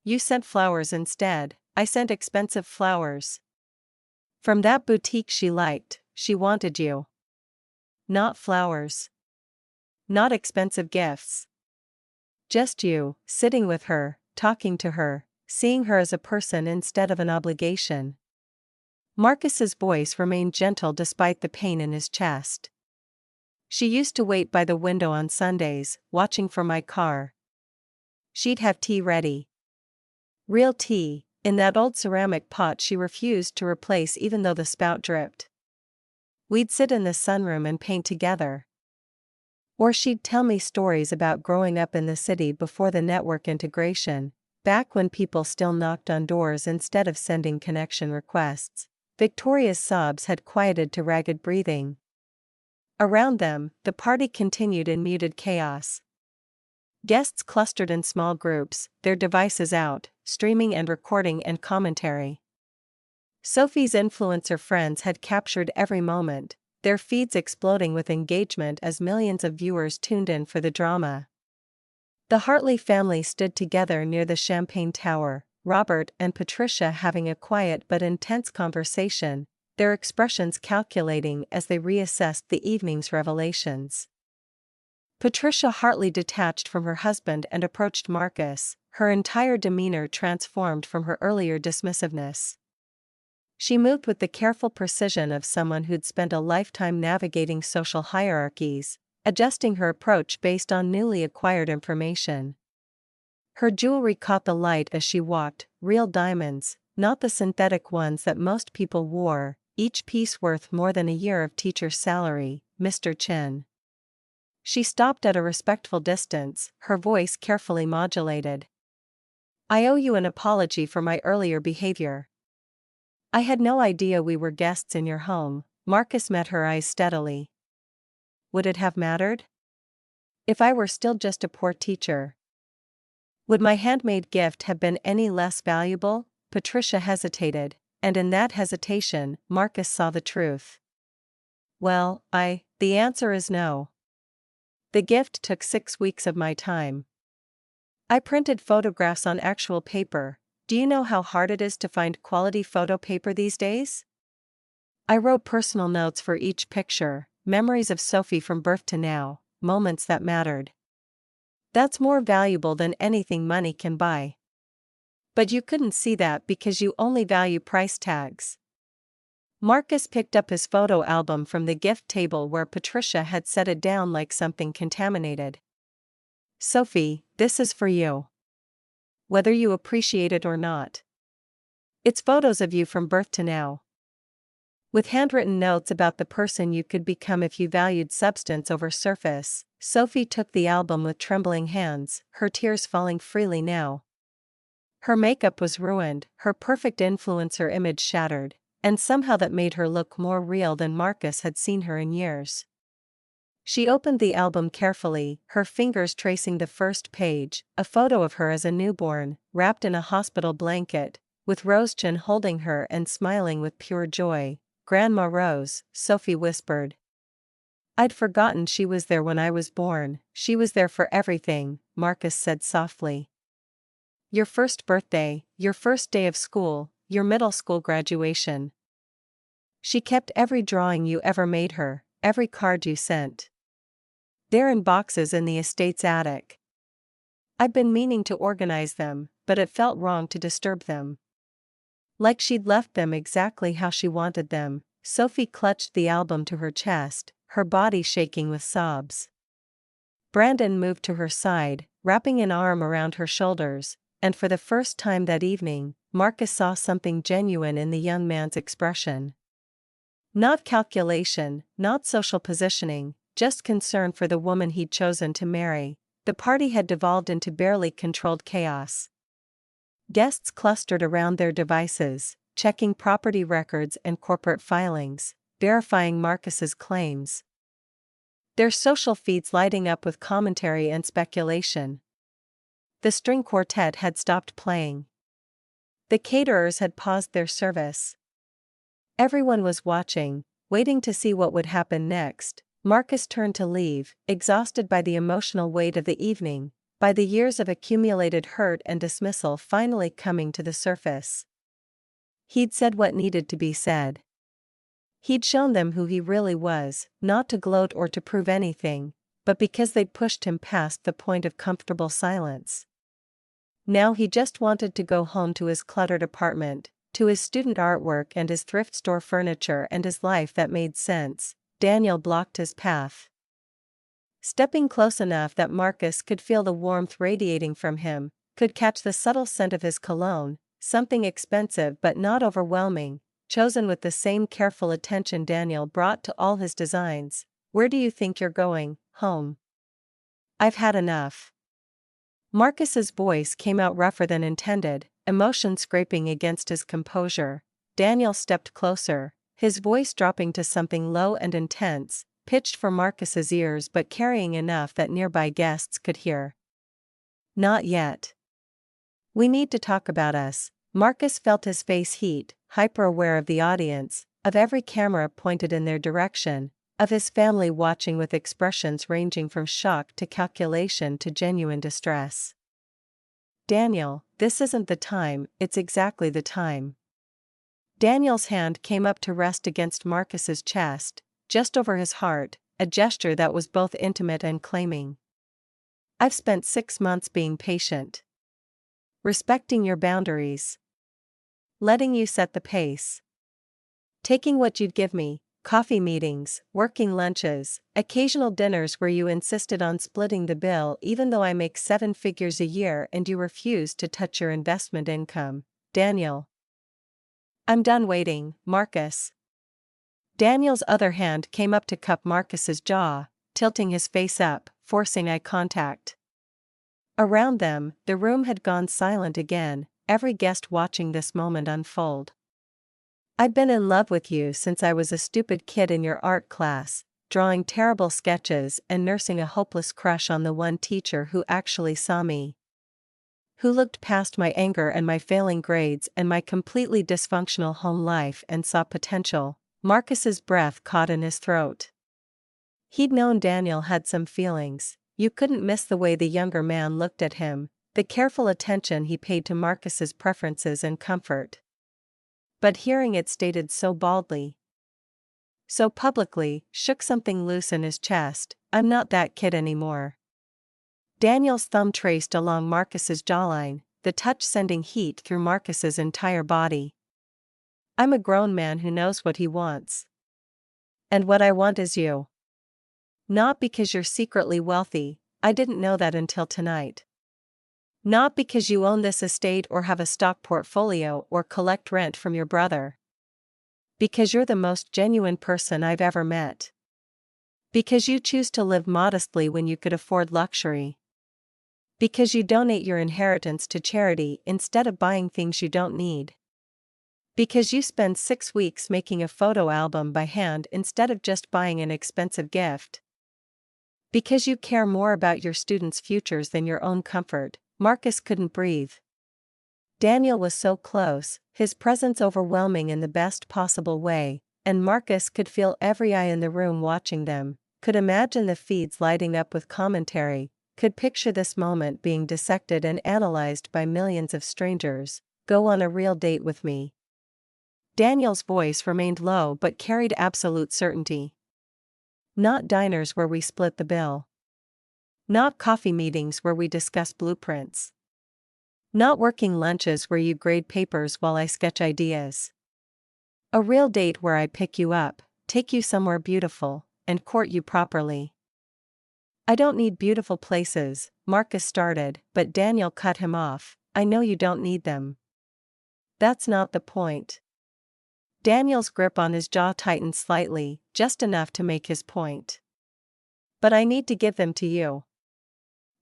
You sent flowers instead. I sent expensive flowers. From that boutique she liked, she wanted you. Not flowers. Not expensive gifts. Just you, sitting with her, talking to her, seeing her as a person instead of an obligation. Marcus's voice remained gentle despite the pain in his chest. She used to wait by the window on Sundays, watching for my car. She'd have tea ready. Real tea, in that old ceramic pot she refused to replace even though the spout dripped. We'd sit in the sunroom and paint together. Or she'd tell me stories about growing up in the city before the network integration, back when people still knocked on doors instead of sending connection requests. Victoria's sobs had quieted to ragged breathing. Around them, the party continued in muted chaos. Guests clustered in small groups, their devices out, streaming and recording and commentary. Sophie's influencer friends had captured every moment, their feeds exploding with engagement as millions of viewers tuned in for the drama. The Hartley family stood together near the champagne tower, Robert and Patricia having a quiet but intense conversation, their expressions calculating as they reassessed the evening's revelations. Patricia Hartley detached from her husband and approached Marcus, her entire demeanor transformed from her earlier dismissiveness. She moved with the careful precision of someone who'd spent a lifetime navigating social hierarchies, adjusting her approach based on newly acquired information. Her jewelry caught the light as she walked, real diamonds, not the synthetic ones that most people wore, each piece worth more than a year of teacher's salary, Mr. Chen. She stopped at a respectful distance, her voice carefully modulated. "I owe you an apology for my earlier behavior. I had no idea we were guests in your home." Marcus met her eyes steadily. "Would it have mattered? If I were still just a poor teacher? Would my handmade gift have been any less valuable?" Patricia hesitated, and in that hesitation, Marcus saw the truth. "Well, the answer is no. The gift took 6 weeks of my time. I printed photographs on actual paper. Do you know how hard it is to find quality photo paper these days? I wrote personal notes for each picture, memories of Sophie from birth to now, moments that mattered. That's more valuable than anything money can buy. But you couldn't see that because you only value price tags." Marcus picked up his photo album from the gift table where Patricia had set it down like something contaminated. "Sophie, this is for you. Whether you appreciate it or not. It's photos of you from birth to now. With handwritten notes about the person you could become if you valued substance over surface." Sophie took the album with trembling hands, her tears falling freely now. Her makeup was ruined, her perfect influencer image shattered, and somehow that made her look more real than Marcus had seen her in years. She opened the album carefully, her fingers tracing the first page, a photo of her as a newborn, wrapped in a hospital blanket, with Rose-chan holding her and smiling with pure joy. "Grandma Rose," Sophie whispered. "I'd forgotten she was there when I was born." "She was there for everything," Marcus said softly. "Your first birthday, your first day of school, your middle school graduation. She kept every drawing you ever made her, every card you sent. They're in boxes in the estate's attic. I've been meaning to organize them, but it felt wrong to disturb them." Like she'd left them exactly how she wanted them, Sophie clutched the album to her chest, her body shaking with sobs. Brandon moved to her side, wrapping an arm around her shoulders, and for the first time that evening, Marcus saw something genuine in the young man's expression. Not calculation, not social positioning, just concern for the woman he'd chosen to marry. The party had devolved into barely controlled chaos. Guests clustered around their devices, checking property records and corporate filings, verifying Marcus's claims. Their social feeds lighting up with commentary and speculation. The string quartet had stopped playing. The caterers had paused their service. Everyone was watching, waiting to see what would happen next. Marcus turned to leave, exhausted by the emotional weight of the evening, by the years of accumulated hurt and dismissal finally coming to the surface. He'd said what needed to be said. He'd shown them who he really was, not to gloat or to prove anything, but because they'd pushed him past the point of comfortable silence. Now he just wanted to go home to his cluttered apartment, to his student artwork and his thrift store furniture and his life that made sense. Daniel blocked his path. Stepping close enough that Marcus could feel the warmth radiating from him, could catch the subtle scent of his cologne, something expensive but not overwhelming, chosen with the same careful attention Daniel brought to all his designs. "Where do you think you're going?" "Home. I've had enough." Marcus's voice came out rougher than intended, emotion scraping against his composure. Daniel stepped closer, his voice dropping to something low and intense, pitched for Marcus's ears but carrying enough that nearby guests could hear. Not yet. We need to talk about us. Marcus felt his face heat, hyper-aware of the audience, of every camera pointed in their direction, of his family watching with expressions ranging from shock to calculation to genuine distress. Daniel, this isn't the time, it's exactly the time. Daniel's hand came up to rest against Marcus's chest, just over his heart, a gesture that was both intimate and claiming. I've spent 6 months being patient. Respecting your boundaries. Letting you set the pace. Taking what you'd give me, coffee meetings, working lunches, occasional dinners where you insisted on splitting the bill even though I make 7 figures a year and you refuse to touch your investment income. Daniel. I'm done waiting, Marcus. Daniel's other hand came up to cup Marcus's jaw, tilting his face up, forcing eye contact. Around them, the room had gone silent again, every guest watching this moment unfold. I'd been in love with you since I was a stupid kid in your art class, drawing terrible sketches and nursing a hopeless crush on the one teacher who actually saw me. Who looked past my anger and my failing grades and my completely dysfunctional home life and saw potential. Marcus's breath caught in his throat. He'd known Daniel had some feelings. You couldn't miss the way the younger man looked at him, the careful attention he paid to Marcus's preferences and comfort. But hearing it stated so baldly, so publicly, shook something loose in his chest. I'm not that kid anymore. Daniel's thumb traced along Marcus's jawline, the touch sending heat through Marcus's entire body. I'm a grown man who knows what he wants. And what I want is you. Not because you're secretly wealthy, I didn't know that until tonight. Not because you own this estate or have a stock portfolio or collect rent from your brother. Because you're the most genuine person I've ever met. Because you choose to live modestly when you could afford luxury. Because you donate your inheritance to charity instead of buying things you don't need. Because you spend 6 weeks making a photo album by hand instead of just buying an expensive gift. Because you care more about your students' futures than your own comfort. Marcus couldn't breathe. Daniel was so close, his presence overwhelming in the best possible way, and Marcus could feel every eye in the room watching them, could imagine the feeds lighting up with commentary, could picture this moment being dissected and analyzed by millions of strangers. Go on a real date with me. Daniel's voice remained low but carried absolute certainty. Not diners where we split the bill. Not coffee meetings where we discuss blueprints. Not working lunches where you grade papers while I sketch ideas. A real date where I pick you up, take you somewhere beautiful, and court you properly. I don't need beautiful places, Marcus started, but Daniel cut him off. I know you don't need them. That's not the point. Daniel's grip on his jaw tightened slightly, just enough to make his point. But I need to give them to you.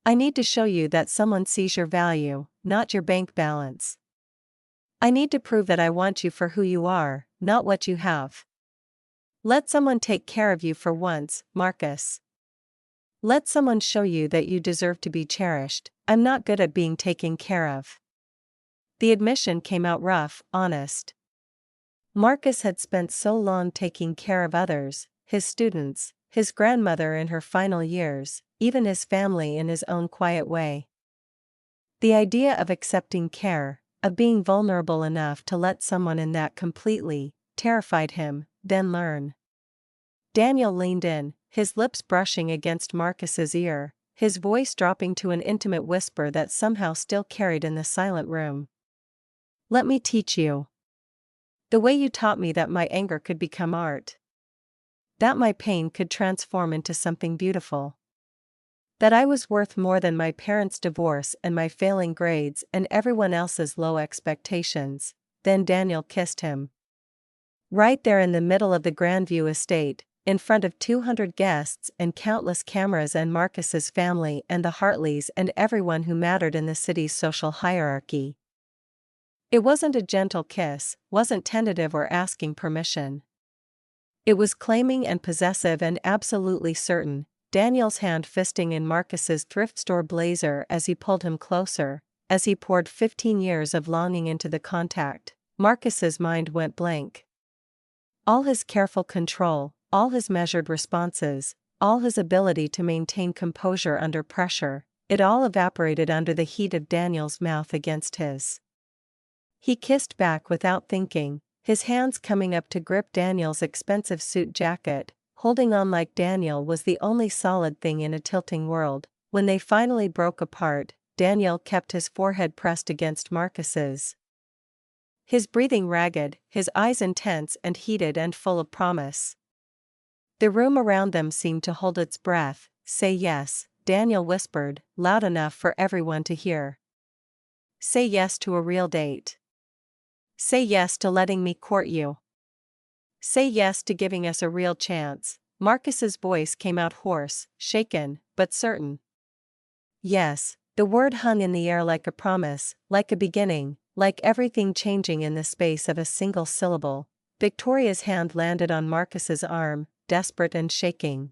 I need to show you that someone sees your value, not your bank balance. I need to prove that I want you for who you are, not what you have. Let someone take care of you for once, Marcus. Let someone show you that you deserve to be cherished. I'm not good at being taken care of. The admission came out rough, honest. Marcus had spent so long taking care of others, his students, his grandmother in her final years, even his family in his own quiet way. The idea of accepting care, of being vulnerable enough to let someone in that completely, terrified him. Then learn. Daniel leaned in, his lips brushing against Marcus's ear, his voice dropping to an intimate whisper that somehow still carried in the silent room. Let me teach you. The way you taught me that my anger could become art. That my pain could transform into something beautiful. That I was worth more than my parents' divorce and my failing grades and everyone else's low expectations. Then Daniel kissed him. Right there in the middle of the Grandview estate, in front of 200 guests and countless cameras and Marcus's family and the Hartleys and everyone who mattered in the city's social hierarchy. It wasn't a gentle kiss, wasn't tentative or asking permission. It was claiming and possessive and absolutely certain. Daniel's hand fisting in Marcus's thrift store blazer as he pulled him closer. As he poured 15 years of longing into the contact, Marcus's mind went blank. All his careful control, all his measured responses, all his ability to maintain composure under pressure, it all evaporated under the heat of Daniel's mouth against his. He kissed back without thinking, his hands coming up to grip Daniel's expensive suit jacket, holding on like Daniel was the only solid thing in a tilting world. When they finally broke apart, Daniel kept his forehead pressed against Marcus's. His breathing ragged, his eyes intense and heated and full of promise. The room around them seemed to hold its breath. "Say yes," Daniel whispered, loud enough for everyone to hear. "Say yes to a real date. Say yes to letting me court you. Say yes to giving us a real chance." Marcus's voice came out hoarse, shaken, but certain. Yes, the word hung in the air like a promise, like a beginning, like everything changing in the space of a single syllable. Victoria's hand landed on Marcus's arm, desperate and shaking.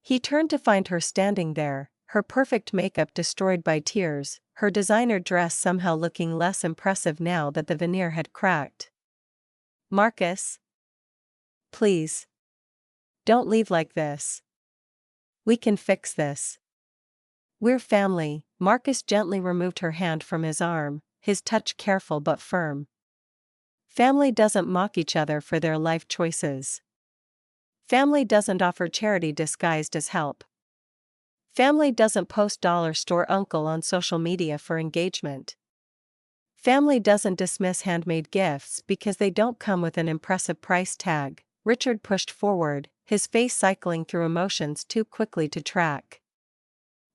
He turned to find her standing there, her perfect makeup destroyed by tears, her designer dress somehow looking less impressive now that the veneer had cracked. "Marcus? Please. Don't leave like this. We can fix this. We're family." Marcus gently removed her hand from his arm, his touch careful but firm. Family doesn't mock each other for their life choices. Family doesn't offer charity disguised as help. Family doesn't post dollar store uncle on social media for engagement. Family doesn't dismiss handmade gifts because they don't come with an impressive price tag. Richard pushed forward, his face cycling through emotions too quickly to track.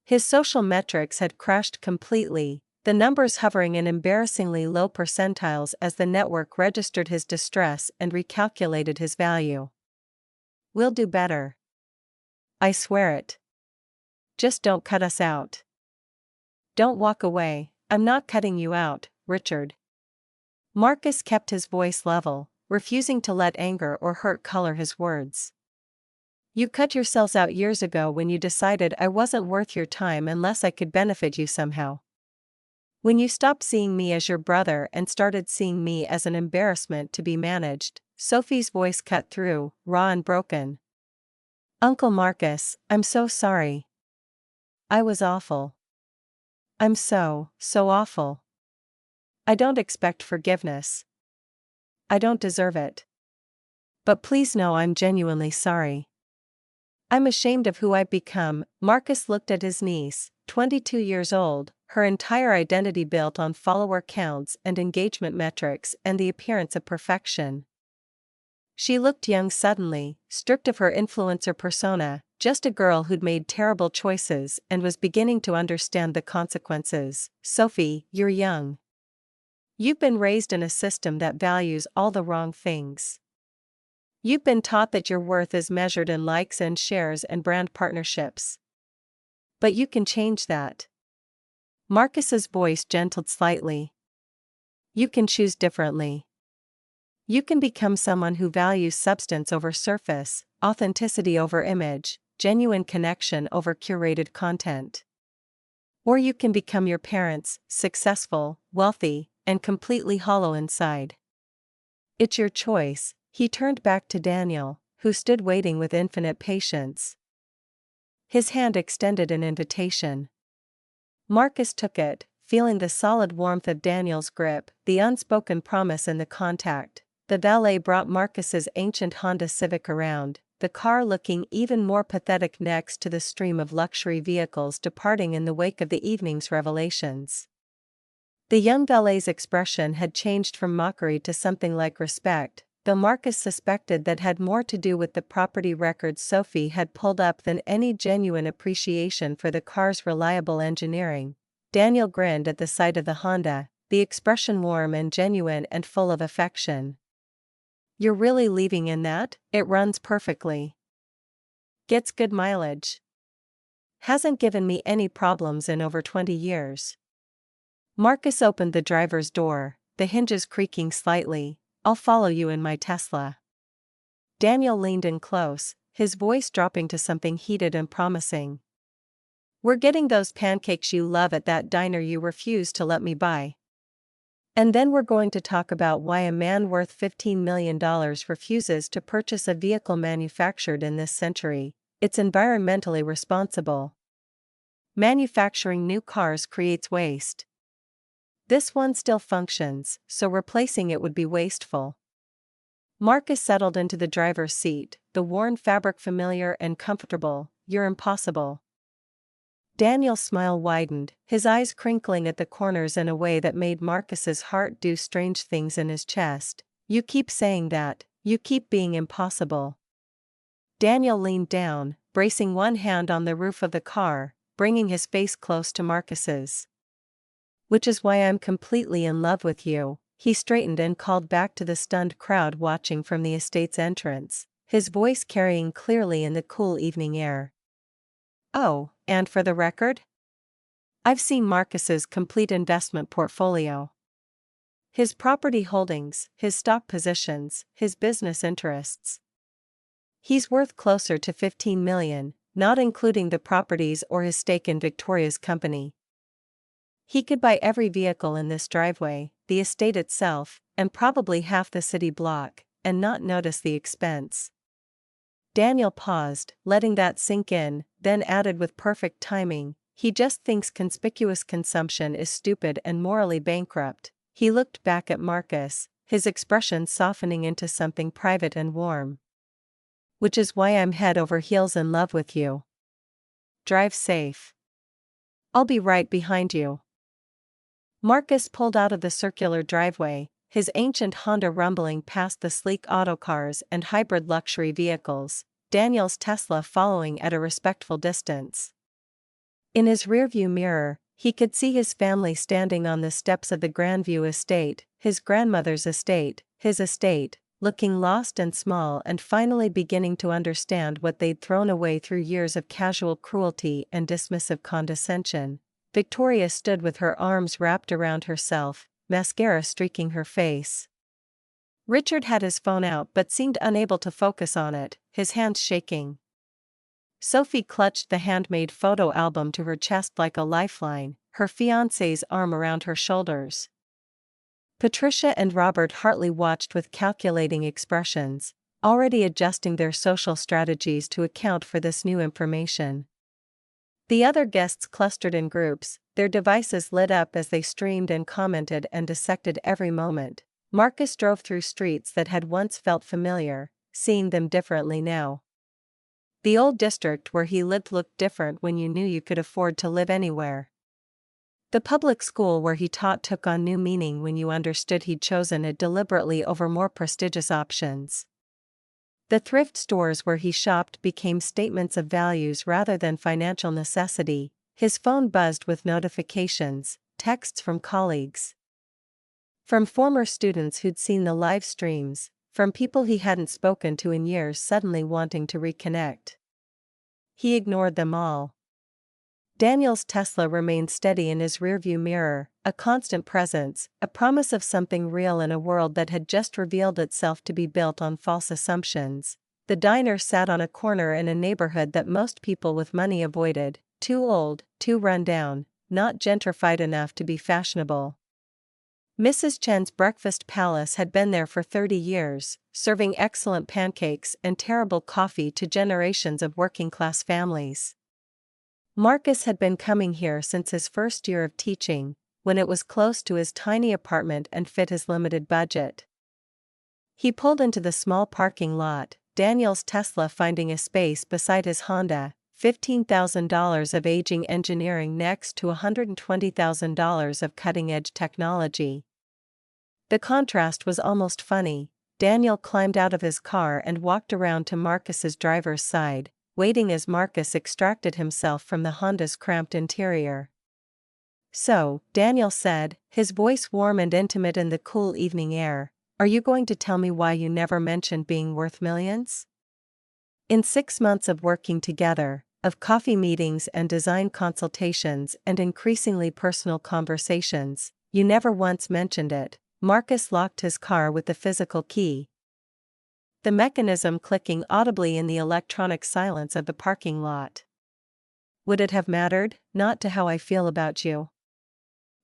His social metrics had crashed completely, the numbers hovering in embarrassingly low percentiles as the network registered his distress and recalculated his value. "We'll do better. I swear it. Just don't cut us out. Don't walk away." "I'm not cutting you out, Richard." Marcus kept his voice level, refusing to let anger or hurt color his words. "You cut yourselves out years ago when you decided I wasn't worth your time unless I could benefit you somehow. When you stopped seeing me as your brother and started seeing me as an embarrassment to be managed." Sophie's voice cut through, raw and broken. "Uncle Marcus, I'm so sorry. I was awful. I'm so awful. I don't expect forgiveness. I don't deserve it. But please know I'm genuinely sorry. I'm ashamed of who I've become." Marcus looked at his niece, 22 years old, her entire identity built on follower counts and engagement metrics and the appearance of perfection. She looked young suddenly, stripped of her influencer persona, just a girl who'd made terrible choices and was beginning to understand the consequences. "Sophie, you're young. You've been raised in a system that values all the wrong things. You've been taught that your worth is measured in likes and shares and brand partnerships. But you can change that." Marcus's voice gentled slightly. "You can choose differently. You can become someone who values substance over surface, authenticity over image, genuine connection over curated content. Or you can become your parents, successful, wealthy, and completely hollow inside. It's your choice." He turned back to Daniel, who stood waiting with infinite patience. His hand extended an invitation. Marcus took it, feeling the solid warmth of Daniel's grip, the unspoken promise in the contact. The valet brought Marcus's ancient Honda Civic around, the car looking even more pathetic next to the stream of luxury vehicles departing in the wake of the evening's revelations. The young valet's expression had changed from mockery to something like respect, though Marcus suspected that had more to do with the property records Sophie had pulled up than any genuine appreciation for the car's reliable engineering. Daniel grinned at the sight of the Honda, the expression warm and genuine and full of affection. "You're really leaving in that? It runs perfectly. Gets good mileage. Hasn't given me any problems in over 20 years. Marcus opened the driver's door, the hinges creaking slightly. "I'll follow you in my Tesla." Daniel leaned in close, his voice dropping to something heated and promising. "We're getting those pancakes you love at that diner you refuse to let me buy. And then we're going to talk about why a man worth $15 million refuses to purchase a vehicle manufactured in this century. It's environmentally responsible. Manufacturing new cars creates waste. This one still functions, so replacing it would be wasteful." Marcus settled into the driver's seat, the worn fabric familiar and comfortable. "You're impossible." Daniel's smile widened, his eyes crinkling at the corners in a way that made Marcus's heart do strange things in his chest. "You keep saying that, you keep being impossible." Daniel leaned down, bracing one hand on the roof of the car, bringing his face close to Marcus's. "Which is why I'm completely in love with you," he straightened and called back to the stunned crowd watching from the estate's entrance, his voice carrying clearly in the cool evening air. "Oh, and for the record, I've seen Marcus's complete investment portfolio. His property holdings, his stock positions, his business interests. He's worth closer to $15 million, not including the properties or his stake in Victoria's company. He could buy every vehicle in this driveway, the estate itself, and probably half the city block, and not notice the expense." Daniel paused, letting that sink in, then added with perfect timing, "He just thinks conspicuous consumption is stupid and morally bankrupt." He looked back at Marcus, his expression softening into something private and warm. "Which is why I'm head over heels in love with you. Drive safe. I'll be right behind you." Marcus pulled out of the circular driveway, his ancient Honda rumbling past the sleek autocars and hybrid luxury vehicles, Daniel's Tesla following at a respectful distance. In his rearview mirror, he could see his family standing on the steps of the Grandview estate, his grandmother's estate, his estate, looking lost and small and finally beginning to understand what they'd thrown away through years of casual cruelty and dismissive condescension. Victoria stood with her arms wrapped around herself, mascara streaking her face. Richard had his phone out but seemed unable to focus on it, his hands shaking. Sophie clutched the handmade photo album to her chest like a lifeline, her fiancé's arm around her shoulders. Patricia and Robert Hartley watched with calculating expressions, already adjusting their social strategies to account for this new information. The other guests clustered in groups, their devices lit up as they streamed and commented and dissected every moment. Marcus drove through streets that had once felt familiar, seeing them differently now. The old district where he lived looked different when you knew you could afford to live anywhere. The public school where he taught took on new meaning when you understood he'd chosen it deliberately over more prestigious options. The thrift stores where he shopped became statements of values rather than financial necessity. His phone buzzed with notifications, texts from colleagues. From former students who'd seen the live streams, from people he hadn't spoken to in years suddenly wanting to reconnect. He ignored them all. Daniel's Tesla remained steady in his rearview mirror, a constant presence, a promise of something real in a world that had just revealed itself to be built on false assumptions. The diner sat on a corner in a neighborhood that most people with money avoided, too old, too run down, not gentrified enough to be fashionable. Mrs. Chen's breakfast palace had been there for 30 years, serving excellent pancakes and terrible coffee to generations of working-class families. Marcus had been coming here since his first year of teaching, when it was close to his tiny apartment and fit his limited budget. He pulled into the small parking lot, Daniel's Tesla finding a space beside his Honda, $15,000 of aging engineering next to $120,000 of cutting-edge technology. The contrast was almost funny. Daniel climbed out of his car and walked around to Marcus's driver's side, waiting as Marcus extracted himself from the Honda's cramped interior. "So," Daniel said, his voice warm and intimate in the cool evening air, "are you going to tell me why you never mentioned being worth millions? In 6 months of working together, of coffee meetings and design consultations and increasingly personal conversations, you never once mentioned it." Marcus locked his car with the physical key. the mechanism clicking audibly in the electronic silence of the parking lot. Would it have mattered? Not to how I feel about you.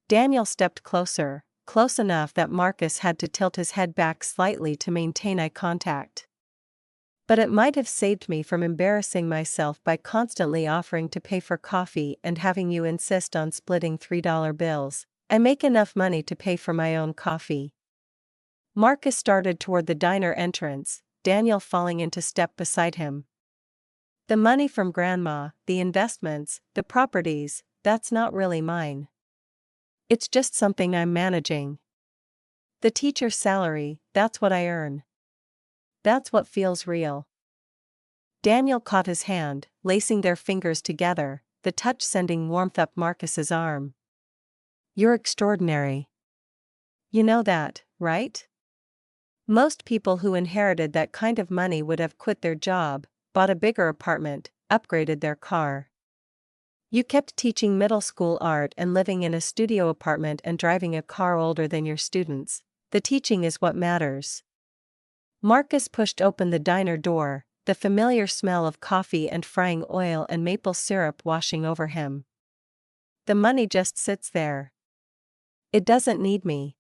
Daniel stepped closer, close enough that Marcus had to tilt his head back slightly to maintain eye contact. But it might have saved me from embarrassing myself by constantly offering to pay for coffee and having you insist on splitting $3 bills. I make enough money to pay for my own coffee. Marcus started toward the diner entrance, Daniel falling into step beside him. The money from Grandma, the investments, the properties, that's not really mine. It's just something I'm managing. The teacher's salary, that's what I earn. That's what feels real. Daniel caught his hand, lacing their fingers together, the touch sending warmth up Marcus's arm. You're extraordinary. You know that, right? Most people who inherited that kind of money would have quit their job, bought a bigger apartment, upgraded their car. You kept teaching middle school art and living in a studio apartment and driving a car older than your students. The teaching is what matters. Marcus pushed open the diner door, the familiar smell of coffee and frying oil and maple syrup washing over him. The money just sits there. It doesn't need me.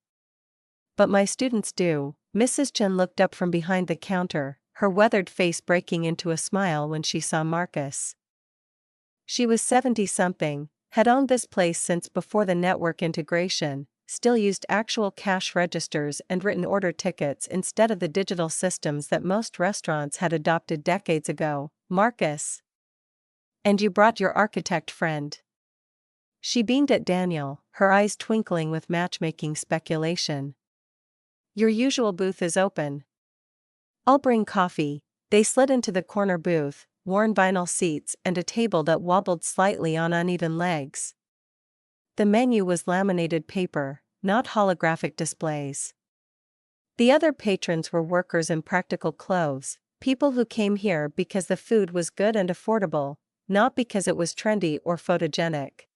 But my students do. Mrs. Chen looked up from behind the counter, her weathered face breaking into a smile when she saw Marcus. She was 70-something, had owned this place since before the network integration, still used actual cash registers and written order tickets instead of the digital systems that most restaurants had adopted decades ago. Marcus. And you brought your architect friend. She beamed at Daniel, her eyes twinkling with matchmaking speculation. Your usual booth is open. I'll bring coffee. They slid into the corner booth, worn vinyl seats and a table that wobbled slightly on uneven legs. The menu was laminated paper, not holographic displays. The other patrons were workers in practical clothes, people who came here because the food was good and affordable, not because it was trendy or photogenic.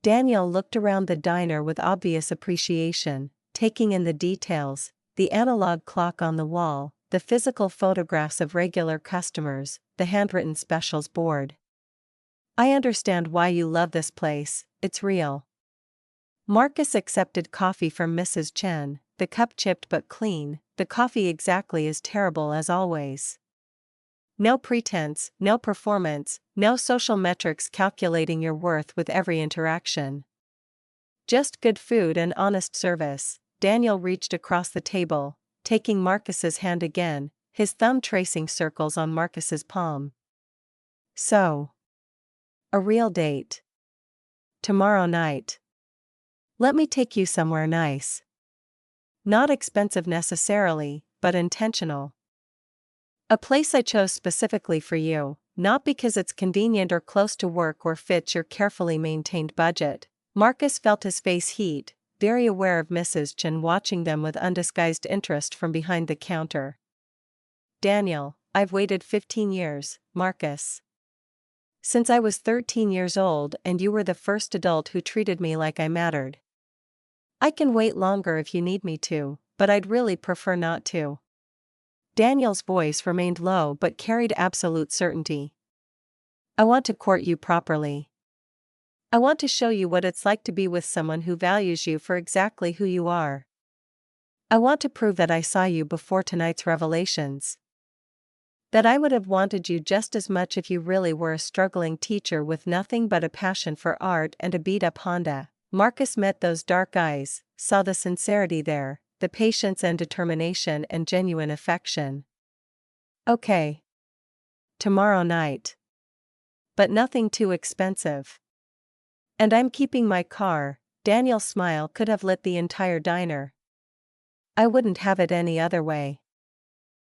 Daniel looked around the diner with obvious appreciation, taking in the details, the analog clock on the wall, the physical photographs of regular customers, the handwritten specials board. I understand why you love this place, it's real. Marcus accepted coffee from Mrs. Chen, the cup chipped but clean, the coffee exactly as terrible as always. No pretense, no performance, no social metrics calculating your worth with every interaction. Just good food and honest service. Daniel reached across the table, taking Marcus's hand again, his thumb tracing circles on Marcus's palm. So. A real date. Tomorrow night. Let me take you somewhere nice. Not expensive necessarily, but intentional. A place I chose specifically for you, not because it's convenient or close to work or fits your carefully maintained budget. Marcus felt his face heat, very aware of Mrs. Chen watching them with undisguised interest from behind the counter. Daniel, I've waited 15 years, Marcus. Since I was 13 years old and you were the first adult who treated me like I mattered. I can wait longer if you need me to, but I'd really prefer not to. Daniel's voice remained low but carried absolute certainty. I want to court you properly. I want to show you what it's like to be with someone who values you for exactly who you are. I want to prove that I saw you before tonight's revelations. That I would have wanted you just as much if you really were a struggling teacher with nothing but a passion for art and a beat-up Honda. Marcus met those dark eyes, saw the sincerity there, the patience and determination and genuine affection. Okay. Tomorrow night. But nothing too expensive. And I'm keeping my car. Daniel's smile could have lit the entire diner. I wouldn't have it any other way.